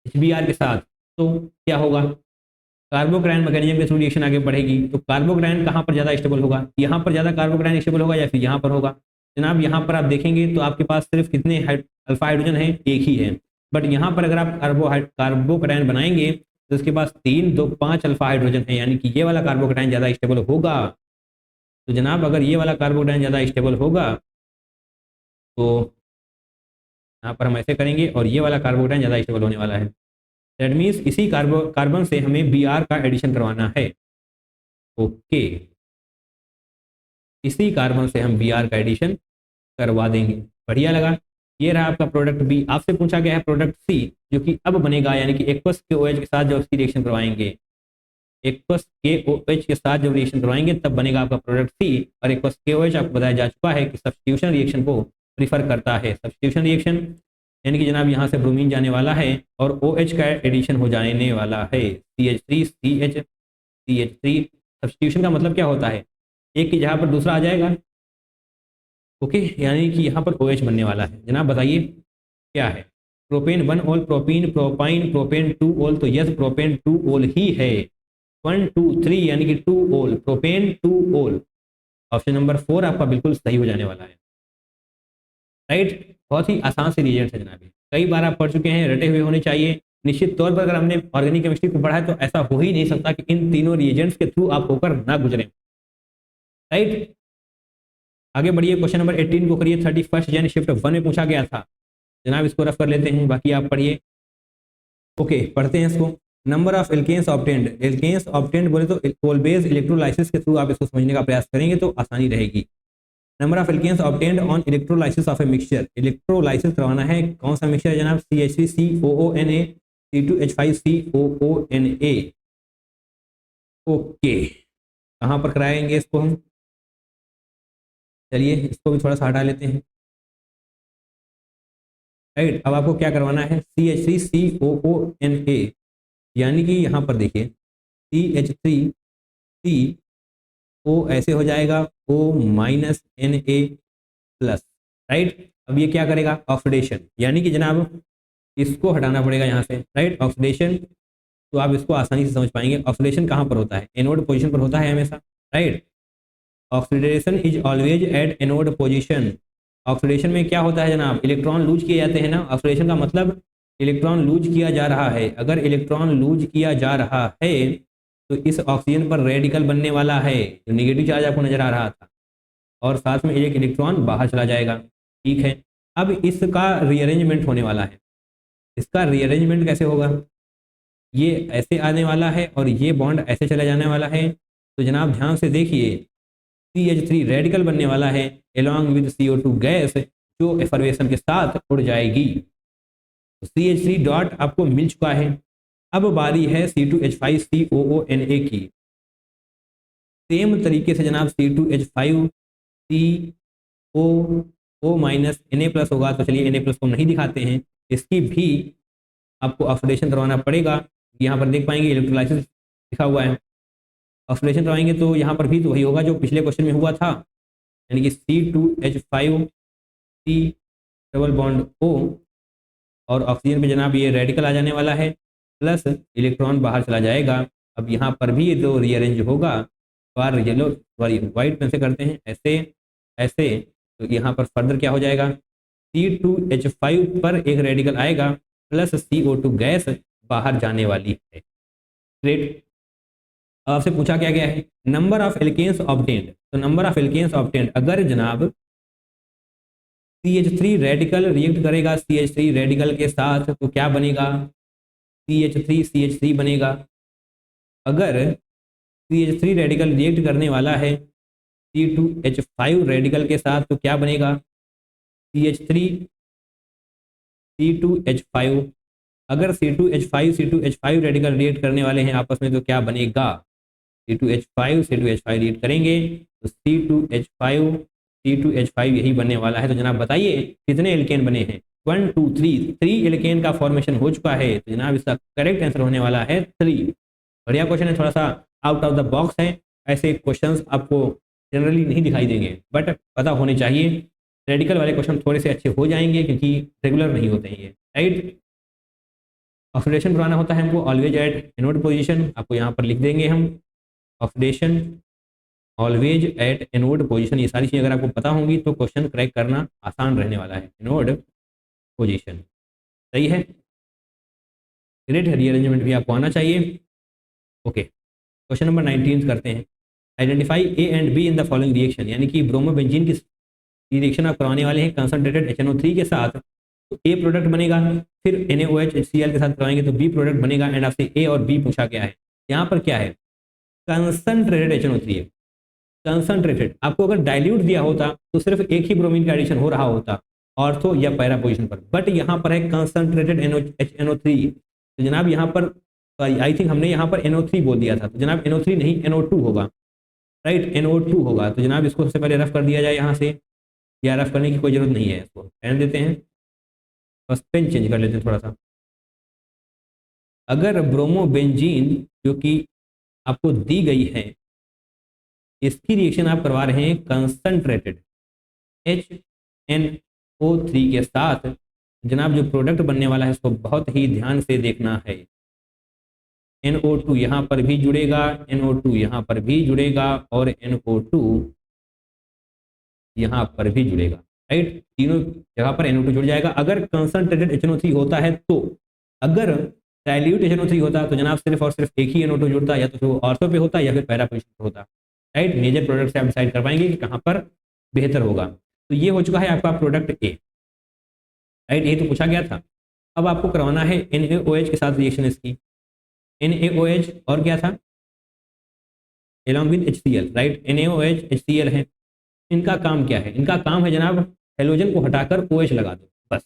HBr के साथ, तो क्या होगा, कार्बोकैटायन मैकेनिज्म के थ्रू रिएक्शन आगे बढ़ेगी। तो कार्बोकैटायन कहाँ पर ज़्यादा स्टेबल होगा, यहाँ पर ज़्यादा कार्बोकैटायन स्टेबल होगा या फिर यहाँ पर होगा। जनाब यहाँ पर आप देखेंगे तो आपके पास सिर्फ कितने अल्फा हाइड्रोजन है, एक ही है, बट यहाँ पर अगर आप कार्बोकैटायन बनाएंगे तो इसके पास 3, 2, 5 अल्फा हाइड्रोजन है, यानी कि ये वाला कार्बोकैटायन ज़्यादा स्टेबल होगा। तो जनाब अगर ये वाला कार्बोकैटायन ज़्यादा स्टेबल होगा तो यहाँ पर हम ऐसे करेंगे और ये वाला कार्बोकैटायन ज़्यादा स्टेबल होने वाला है। दैट मीन्स इसी कार्बन से हमें Br का एडिशन करवाना है। ओके, इसी कार्बन से हम Br का एडिशन करवा देंगे। बढ़िया लगा। ये रहा आपका प्रोडक्ट B। आपसे पूछा गया है प्रोडक्ट C, जो कि अब बनेगा, यानी कि एक्वस KOH के साथ जब उसकी रिएक्शन करवाएंगे, एक्वस KOH के साथ जब रिएक्शन करवाएंगे तब बनेगा आपका प्रोडक्ट C। और एक्वस KOH आपको बताया जा चुका है कि सब्स्टिट्यूशन रिएक्शन को प्रीफर करता है। सब्स्टिट्यूशन रिएक्शन यानी कि जनाब यहाँ से ब्रोमीन जाने वाला है और OH का एडिशन हो जाने वाला है, CH3 CH3। सब्स्टिट्यूशन का मतलब क्या होता है, एक की जगह पर दूसरा आ जाएगा। ओके, यानी कि यहाँ पर OH बनने वाला है। जनाब बताइए क्या है, प्रोपेन 1 ओल, प्रोपीन, प्रोपाइन, प्रोपेन 2 ओल, तो यस प्रोपेन 2 ओल ही है। 1 2 3 यानी कि 2 ओल, प्रोपेन 2 ओल। ऑप्शन नंबर 4 आपका बिल्कुल सही हो जाने वाला है, राइट। बहुत ही आसान से रिएजेंट है जनाब, कई बार आप पढ़ चुके हैं, रटे हुए होने चाहिए। निश्चित तौर पर अगर हमने ऑर्गेनिक केमिस्ट्री को पढ़ा है तो ऐसा हो ही नहीं सकता कि इन तीनों रिएजेंट्स के थ्रू आप होकर ना गुजरे, राइट। आगे बढ़िए, क्वेश्चन नंबर 18 को करिए। 31 जैन शिफ्ट 1 में पूछा गया था जनाब, इसको रफ कर लेते हैं, बाकी आप पढ़िए। ओके, पढ़ते हैं इसको। Number of alkenes obtained, alkenes obtained बोले तो ऑलवेज इलेक्ट्रोलाइसिस के थ्रू आप इसको समझने का प्रयास करेंगे तो आसानी रहेगी। Number of alkenes obtained on electrolysis of a mixture, electrolysis करवाना है, कौन सा मिक्सचर है जनाब, CH3COONA C2H5COONA। ओके, कहाँ पर कराएंगे इसको हम, चलिए इसको भी थोड़ा सा हटा लेते हैं, राइट। अब आपको क्या करवाना है, CH3COONA, यानी कि यहाँ पर देखिए CH3CO ऐसे हो जाएगा O-Na+, राइट। अब ये क्या करेगा, ऑक्सीडेशन, यानी कि जनाब इसको हटाना पड़ेगा यहाँ से, राइट। ऑक्सीडेशन, तो आप इसको आसानी से समझ पाएंगे। ऑक्सीडेशन कहाँ पर होता है, एनोड पोजीशन पर होता है हमेशा, right. Oxidation is always at anode position. Oxidation में क्या होता है जनाब, इलेक्ट्रॉन लूज किए जाते हैं ना। ऑक्सीडेशन का मतलब इलेक्ट्रॉन लूज किया जा रहा है। अगर इलेक्ट्रॉन लूज किया जा रहा है तो इस ऑक्सीजन पर रेडिकल बनने वाला है, जो निगेटिव चार्ज आपको नजर आ रहा था, और साथ में एक इलेक्ट्रॉन बाहर चला जाएगा, ठीक है। अब इसका रीअरेंजमेंट होने वाला है। इसका रीअरेंजमेंट कैसे होगा, ये ऐसे आने वाला है और ये बॉन्ड ऐसे चला जाने वाला है। तो जनाब ध्यान से देखिए, CH3 रेडिकल बनने वाला है along with CO2 गैस, जो एफर्वेशन के साथ उड़ जाएगी। तो CH3 डॉट आपको मिल चुका है। अब बारी है C2H5COONA की। सेम तरीके से जनाब C2H5COO- होगा, तो चलिए Na+ को नहीं दिखाते हैं, इसकी भी आपको ऑक्सीडेशन करवाना पड़ेगा। यहाँ पर देख पाएंगे इलेक्ट्रोलाइसिस लिखा हुआ है। ऑक्सीडेशन करवाएंगे तो यहाँ पर भी तो वही होगा जो पिछले क्वेश्चन में हुआ था, यानी कि C2H5 C double bond O, और ऑक्सीजन पे जनाब ये रेडिकल आ जाने वाला है, प्लस इलेक्ट्रॉन बाहर चला जाएगा। अब यहाँ पर भी ये जो रीअरेंज होगा, बार येलो सॉरी व्हाइट पेन से करते हैं, ऐसे ऐसे, तो यहाँ पर फर्दर क्या हो जाएगा, C2H5 पर एक रेडिकल आएगा, प्लस CO2 गैस बाहर जाने वाली है। ग्रेट। आपसे पूछा क्या गया है, नंबर ऑफ एल्केन्स ऑब्टेन्ड, तो नंबर ऑफ एल्केन्स ऑब्टेन्ड, अगर जनाब CH3 रेडिकल रिएक्ट करेगा CH3 रेडिकल के साथ तो क्या बनेगा, CH3 बनेगा। अगर CH3 रेडिकल रिएक्ट करने वाला है C2H5 रेडिकल के साथ तो क्या बनेगा, CH3 C2H5। अगर C2H5 रेडिकल रिएक्ट करने वाले हैं आपस में तो क्या बनेगा, C2H5 रिएक्ट करेंगे तो C2H5 यही बनने वाला है। तो जनाब बताइए कितने एल्केन बने हैं, 1 2 3 एल्केन का फॉर्मेशन हो चुका है, तो जनाब इसका करेक्ट आंसर होने वाला है 3। बढ़िया क्वेश्चन है, थोड़ा सा आउट ऑफ द बॉक्स है, ऐसे क्वेश्चंस आपको जनरली नहीं दिखाई देंगे बट पता होने चाहिए। रेडिकल वाले क्वेश्चन थोड़े से अच्छे हो जाएंगे क्योंकि रेगुलर नहीं होते हैं ये, राइट। ऑक्सीडेशन करवाना होता है हमको ऑलवेज एट एनोड पोजीशन, आपको यहाँ पर लिख देंगे हम oxidation always at anode position. ये सारी चीज़ें अगर आपको पता होंगी तो क्वेश्चन क्रैक करना आसान रहने वाला है। एनोड पोजीशन सही है, ग्रेट। रीअरेंजमेंट भी आपको आना चाहिए। ओके, क्वेश्चन नंबर 19 करते हैं। Identify A and be in the following reaction, यानी कि ब्रोमोबेंजीन की रिएक्शन आप करवाने वाले हैं कंसंट्रेटेड HNO3 के साथ, तो ए प्रोडक्ट बनेगा, फिर NaOH HCl के साथ करवाएंगे तो बी प्रोडक्ट बनेगा, एंड आपसे ए और बी पूछा गया है। यहाँ पर क्या है, कंसंट्रेटेड HNO3 है, कंसंट्रेटेड। आपको अगर डाइल्यूट दिया होता तो सिर्फ एक ही ब्रोमीन का एडिशन हो रहा होता ऑर्थो या पैरा पोजीशन पर, बट यहाँ पर है कंसंट्रेटेड HNO3, तो जनाब यहाँ पर आई थिंक हमने यहाँ पर NO3 बोल दिया था, तो जनाब NO3 नहीं NO2 होगा, राइट, NO2 होगा। तो जनाब इसको सबसे पहले रफ कर दिया जाए यहाँ से, या रफ करने की कोई जरूरत नहीं है, इसको रहने देते हैं, बस पेन चेंज कर लेते हैं थोड़ा सा। अगर ब्रोमोबेंजीन जो कि आपको दी गई है, इसकी रिएक्शन आप करवा रहे हैं कंसंट्रेटेड HNO3 के साथ, जनाब जो प्रोडक्ट बनने वाला है इसको बहुत ही ध्यान से देखना है। NO2 यहाँ पर भी जुड़ेगा, NO2 यहाँ पर भी जुड़ेगा, और NO2 यहाँ पर भी जुड़ेगा, राइट, तीनों जगह पर NO2 जुड़ जाएगा। अगर कंसंट्रेटेड HNO3 होता है तो, अगर डाइल्यूट HNO3 होता तो जनाब सिर्फ और सिर्फ एक ही NO2 जुड़ता, या तो वो ऑर्थो पे होता या फिर पैरा पोजीशन पे होता, राइट। मेजर प्रोडक्ट से आप डिसाइड कर पाएंगे कि कहाँ पर बेहतर होगा। तो ये हो चुका है आपका प्रोडक्ट ए, राइट, ये तो पूछा गया था। अब आपको करवाना है NaOH के साथ रिएक्शन इसकी, NaOH और क्या था, along with HCl, right, NaOH HCl है। इनका काम क्या है, इनका काम है जनाब हेलोजन को हटाकर OH लगा दो, बस।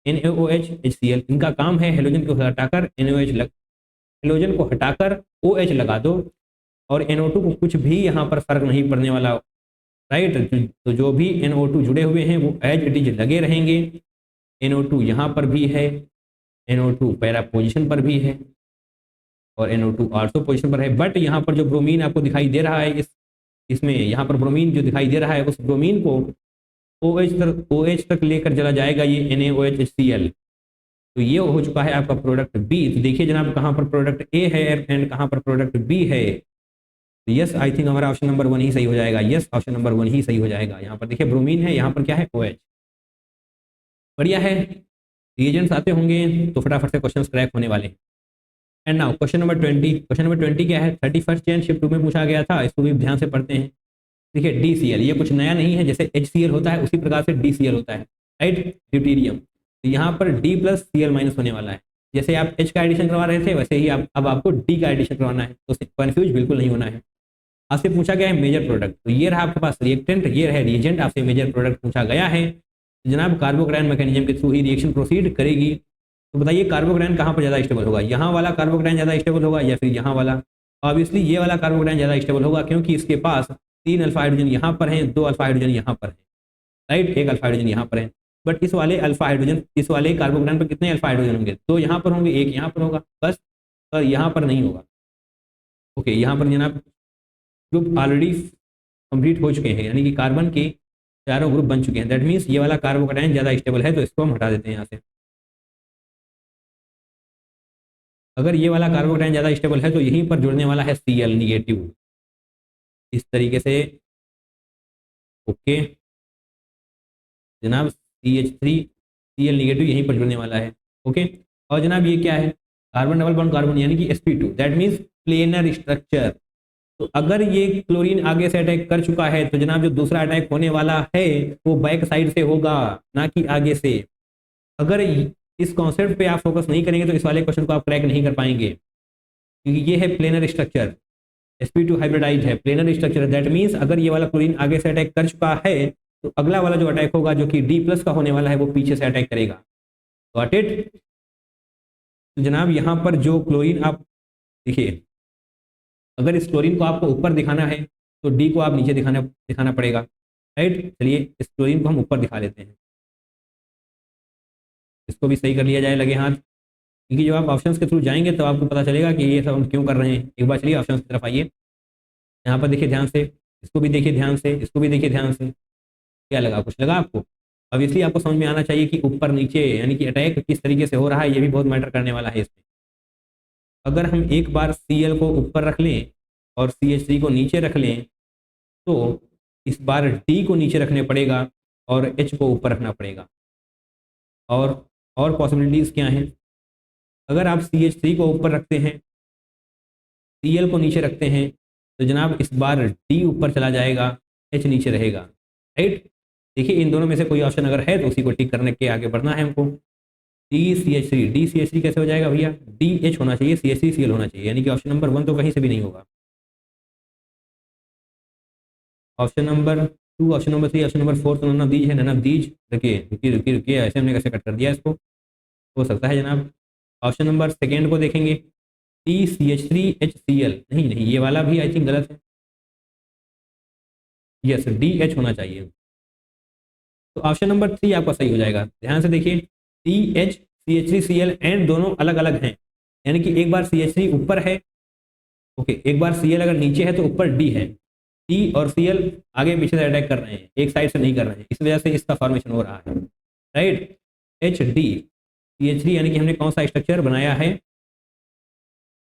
NaOH HCl इनका काम है हेलोजन को हटाकर हेलोजन को हटाकर OH लगा दो, और NO2 को कुछ भी यहाँ पर फर्क नहीं पड़ने वाला, राइट। तो जो भी NO2 जुड़े हुए हैं वो एज इट इज लगे रहेंगे। NO2 यहाँ पर भी है, NO2 पैरा पोजीशन पर भी है, और NO2 ऑर्थो पोजीशन पर है। बट यहाँ पर जो ब्रोमीन आपको दिखाई दे रहा है, इसमें यहाँ पर ब्रोमीन जो दिखाई दे रहा है, उस ब्रोमीन को OH तक लेकर चला जाएगा ये NaOH HCl। तो ये हो चुका है आपका प्रोडक्ट बी। तो देखिए जनाब कहाँ पर प्रोडक्ट ए है एंड कहाँ पर प्रोडक्ट बी है। तो यस, आई थिंक हमारा ऑप्शन नंबर 1 ही सही हो जाएगा। यस, ऑप्शन नंबर 1 ही सही हो जाएगा। यहाँ पर देखिए ब्रोमीन है, यहाँ पर क्या है, OH। बढ़िया है, रिएजेंट्स आते होंगे तो फटाफट से क्वेश्चन क्रैक होने वाले हैं। And now question number 20। Question number 20 क्या है, 31st चेन शिफ्ट 2 में पूछा गया था, इसको भी ध्यान से पढ़ते हैं। देखिए DCl, ये कुछ नया नहीं है, जैसे HCl होता है उसी प्रकार से DCl होता है, राइट, ड्यूटेरियम। तो यहाँ पर D+Cl- होने वाला है। जैसे आप H का एडिशन करवा रहे थे वैसे ही अब आपको D का एडिशन करवाना है, तो कन्फ्यूज बिल्कुल नहीं होना है। आपसे पूछा गया है मेजर प्रोडक्ट, तो ये रहा आपके पास रिएक्टेंट, ये रहा रिएजेंट, आपसे मेजर प्रोडक्ट पूछा गया है। तो जनाब कार्बोकैटायन मैकेनिज्म के थ्रू ही रिएक्शन प्रोसीड करेगी। तो बताइए कार्बोकैटायन कहाँ पर ज़्यादा स्टेबल होगा, यहाँ वाला कार्बोकैटायन ज़्यादा स्टेबल होगा या फिर यहाँ वाला। ऑब्वियसली ये वाला कार्बोकैटायन ज़्यादा स्टेबल होगा, क्योंकि इसके पास 3 अल्फा हाइड्रोजन यहाँ पर हैं, 2 अल्फा हाइड्रोजन यहाँ पर है, राइट, 1 अल्फा हाइड्रोजन यहाँ पर है। बट इस वाले अल्फा हाइड्रोजन, इस वाले कार्बोकैटायन पर कितने अल्फा हाइड्रोजन होंगे, 2 यहाँ पर होंगे, 1 यहाँ पर होगा, बस, और यहाँ पर नहीं होगा। ओके, यहाँ पर जनाब ग्रुप ऑलरेडी कंप्लीट हो चुके हैं, यानी कि कार्बन के चारों ग्रुप बन चुके हैं। दैट मीन्स ये वाला कार्बोकैटायन ज़्यादा स्टेबल है, तो इसको हम हटा देते हैं यहाँ से। अगर ये वाला कार्बोकैटायन ज़्यादा स्टेबल है तो यहीं पर जुड़ने वाला है Cl निगेटिव, इस तरीके से। ओके जनाब, CH3 Cl निगेटिव यहीं पर जुड़ने वाला है। ओके, और जनाब ये क्या है, कार्बन डबल बॉन्ड कार्बन यानी कि sp2, that means planar structure. तो अगर ये क्लोरीन आगे से अटैक कर चुका है तो जनाब जो दूसरा अटैक होने वाला है वो बैक साइड से होगा, ना कि आगे से। अगर इस कॉन्सेप्ट पे आप फोकस नहीं करेंगे तो इस वाले क्वेश्चन को आप क्रैक नहीं कर पाएंगे, क्योंकि ये है प्लेनर स्ट्रक्चर, sp2 हाइब्रिडाइज है, प्लेनर स्ट्रक्चर। दैट मीन्स अगर ये वाला क्लोरीन आगे से अटैक कर चुका है तो अगला वाला जो अटैक होगा जो कि D+ का होने वाला है वो पीछे से अटैक करेगा। Got it? तो जनाब यहाँ पर जो क्लोरीन आप देखिए, अगर इस क्लोरीन को आपको ऊपर दिखाना है तो D को आप नीचे दिखाना पड़ेगा, राइट। चलिए इस क्लोरीन को हम ऊपर दिखा लेते हैं, इसको भी सही कर लिया जाए लगे हाथ, क्योंकि जब आप ऑप्शंस के थ्रू जाएंगे तो आपको पता चलेगा कि ये सब हम क्यों कर रहे हैं। एक बार चलिए ऑप्शंस की तरफ आइए, यहाँ पर देखिए ध्यान से, इसको भी देखिए ध्यान से, इसको भी देखिए ध्यान से। क्या लगा, कुछ लगा आपको? ऑब्वियसली आपको समझ में आना चाहिए कि ऊपर नीचे यानी कि अटैक किस तरीके से हो रहा है, ये भी बहुत मैटर करने वाला है इसमें। अगर हम एक बार Cl को ऊपर रख लें और CH3 को नीचे रख लें तो इस बार D को नीचे रखने पड़ेगा और H को ऊपर रखना पड़ेगा। और पॉसिबिलिटीज़ क्या हैं? अगर आप CH3 को ऊपर रखते हैं, Cl को नीचे रखते हैं, तो जनाब इस बार D ऊपर चला जाएगा, H नीचे रहेगा, राइट। देखिए इन दोनों में से कोई ऑप्शन अगर है तो उसी को टिक करने के आगे बढ़ना है हमको। DCH3 कैसे हो जाएगा भैया? DH होना चाहिए, CH3Cl होना चाहिए, यानी कि ऑप्शन नंबर 1 तो कहीं से भी नहीं होगा। Option number 2, option number 3, option number 4 तो नन ऑफ दीज है, नन ऑफ दीज। रुकिए ऐसे हमने कैसे कट कर दिया इसको? हो सकता है जनाब ऑप्शन नंबर सेकेंड को देखेंगे, TCH3HCl, नहीं ये वाला भी आई थिंक गलत है। यस, DH होना चाहिए। तो ऑप्शन नंबर 3 आपका सही हो जाएगा। ध्यान से देखिए, DH CH3Cl एंड दोनों अलग अलग हैं, यानी कि एक बार CH3 ऊपर है, ओके, एक बार Cl अगर नीचे है तो ऊपर D है। D और Cl आगे पीछे से अटैक कर रहे हैं, एक साइड से नहीं कर रहे हैं, इस वजह से इसका फॉर्मेशन हो रहा है, राइट। HD CH3 यानी कि हमने कौन सा स्ट्रक्चर बनाया है?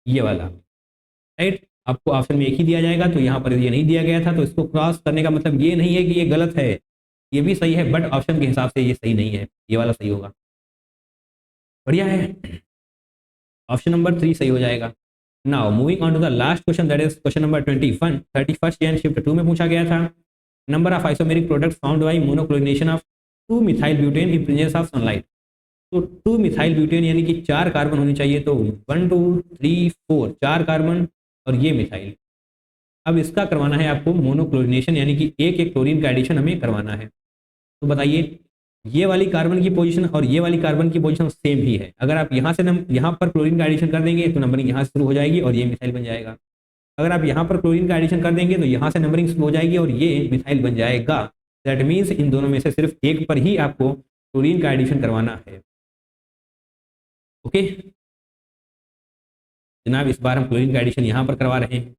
ये वाला, राइट। आपको ऑप्शन में एक ही दिया जाएगा, तो यहाँ पर ये नहीं दिया गया था, तो इसको क्रॉस करने का मतलब ये नहीं है कि ये गलत है, ये भी सही है, बट ऑप्शन के हिसाब से ये सही नहीं है, ये वाला सही होगा। बढ़िया है, ऑप्शन नंबर 3 सही हो जाएगा। Now moving on to the last question, that is question number 21। 31 Jan shift 2 में पूछा गया था, number of isomeric products found by monochlorination of 2 methyl butane in presence of sunlight. तो 2 मिथाइल ब्यूटेन यानी कि 4 कार्बन होनी चाहिए, तो 1 2 3 4 4 कार्बन और ये मिथाइल। अब इसका करवाना है आपको मोनोक्लोरिनेशन, यानी कि एक एक क्लोरीन का एडिशन हमें करवाना है। तो बताइए, ये वाली कार्बन की पोजीशन और ये वाली कार्बन की पोजीशन सेम ही है। अगर आप यहाँ से यहाँ पर क्लोरीन का एडिशन कर देंगे तो नंबरिंग यहाँ से शुरू हो जाएगी और ये मिथाइल बन जाएगा। अगर आप यहाँ पर क्लोरीन का एडिशन कर देंगे तो यहाँ से नंबरिंग शुरू हो जाएगी और ये मिथाइल बन जाएगा। दैट मीन्स इन दोनों में से सिर्फ एक पर ही आपको क्लोरीन का एडिशन करवाना है। ओके जनाब, इस बार हम क्लोरीन का एडिशन यहाँ पर करवा रहे हैं,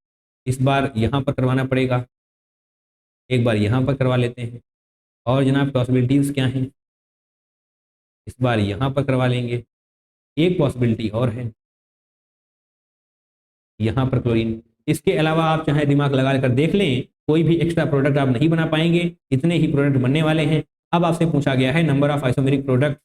इस बार यहाँ पर करवाना पड़ेगा, एक बार यहाँ पर करवा लेते हैं। और जनाब पॉसिबिलिटीज़ क्या हैं? इस बार यहाँ पर करवा लेंगे, एक पॉसिबिलिटी और है यहाँ पर क्लोरीन। इसके अलावा आप चाहे दिमाग लगा कर देख लें, कोई भी एक्स्ट्रा प्रोडक्ट आप नहीं बना पाएंगे, इतने ही प्रोडक्ट बनने वाले हैं। अब आपसे पूछा गया है नंबर ऑफ आइसोमेरिक प्रोडक्ट,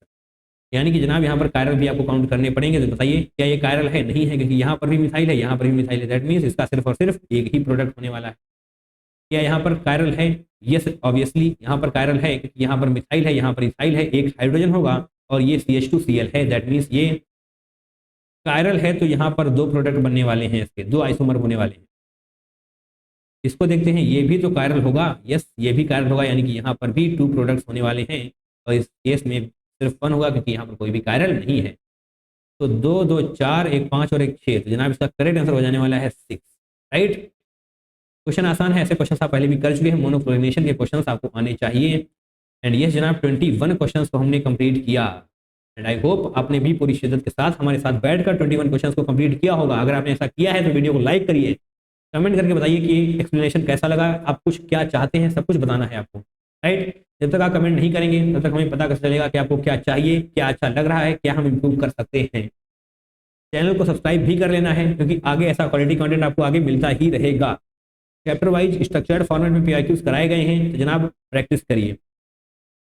यानी कि जनाब यहाँ पर कायरल भी आपको काउंट करने पड़ेंगे। तो बताइए क्या ये कायरल है? नहीं है, क्योंकि यहाँ पर भी मिथाइल है, यहाँ पर भी मिथाइल है। दैट मीन्स इसका सिर्फ और सिर्फ एक ही प्रोडक्ट होने वाला है। क्या यहाँ पर कायरल है? यस ऑब्वियसली यहाँ पर कायरल है, क्योंकि यहाँ पर मिथाइल है, यहाँ पर इथाइल है, एक हाइड्रोजन होगा और ये CH2Cl है। दैट मीन्स ये कायरल है, तो यहाँ पर 2 प्रोडक्ट बनने वाले हैं, इसके 2 आइसोमर होने वाले हैं। इसको देखते हैं, ये भी तो कायरल होगा। यस ये भी कायरल होगा, यानी कि यहाँ पर भी 2 प्रोडक्ट्स होने वाले हैं और इस केस में सिर्फ 1 होगा, क्योंकि यहाँ पर कोई भी कायरल नहीं है। तो 2 2 4, एक 5 और एक 6, तो जनाब इसका करेक्ट आंसर हो जाने वाला है 6, राइट। क्वेश्चन आसान है, ऐसे क्वेश्चन आप पहले भी कर चुके हैं, मोनोक्लोरिनेशन के क्वेश्चन आपको आने चाहिए। एंड यस जनाब 21 क्वेश्चन को हमने कंप्लीट किया, एंड आई होप आपने भी पूरी शिद्दत के साथ हमारे साथ बैठकर 21 क्वेश्चन को कंप्लीट किया होगा। अगर आपने ऐसा किया है तो वीडियो को लाइक करिए, कमेंट करके बताइए कि एक्सप्लेनेशन कैसा लगा, आप कुछ क्या चाहते हैं, सब कुछ बताना है आपको, राइट। जब तक आप कमेंट नहीं करेंगे तब तक हमें पता कैसे चलेगा कि आपको क्या चाहिए, क्या अच्छा लग रहा है, क्या हम इम्प्रूव कर सकते हैं। चैनल को सब्सक्राइब भी कर लेना है, क्योंकि आगे ऐसा क्वालिटी कंटेंट आपको आगे मिलता ही रहेगा। चैप्टर वाइज स्ट्रक्चर्ड फॉर्मेट में पीआईक्यूज कराए गए हैं, तो जनाब प्रैक्टिस करिए।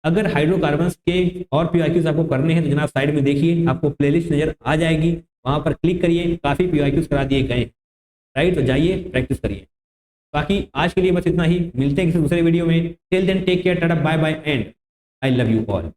अगर हाइड्रोकार्बन्स के और पीआईक्यूज आपको करने हैं तो जनाब साइड में देखिए, आपको प्लेलिस्ट नजर आ जाएगी, वहां पर क्लिक करिए, काफी पीआईक्यूज करा दिए गए, राइट। तो जाइए प्रैक्टिस करिए। बाकी आज के लिए बस इतना ही, मिलते हैं किसी दूसरे वीडियो में। Till then take care, tata bye bye and I love you all.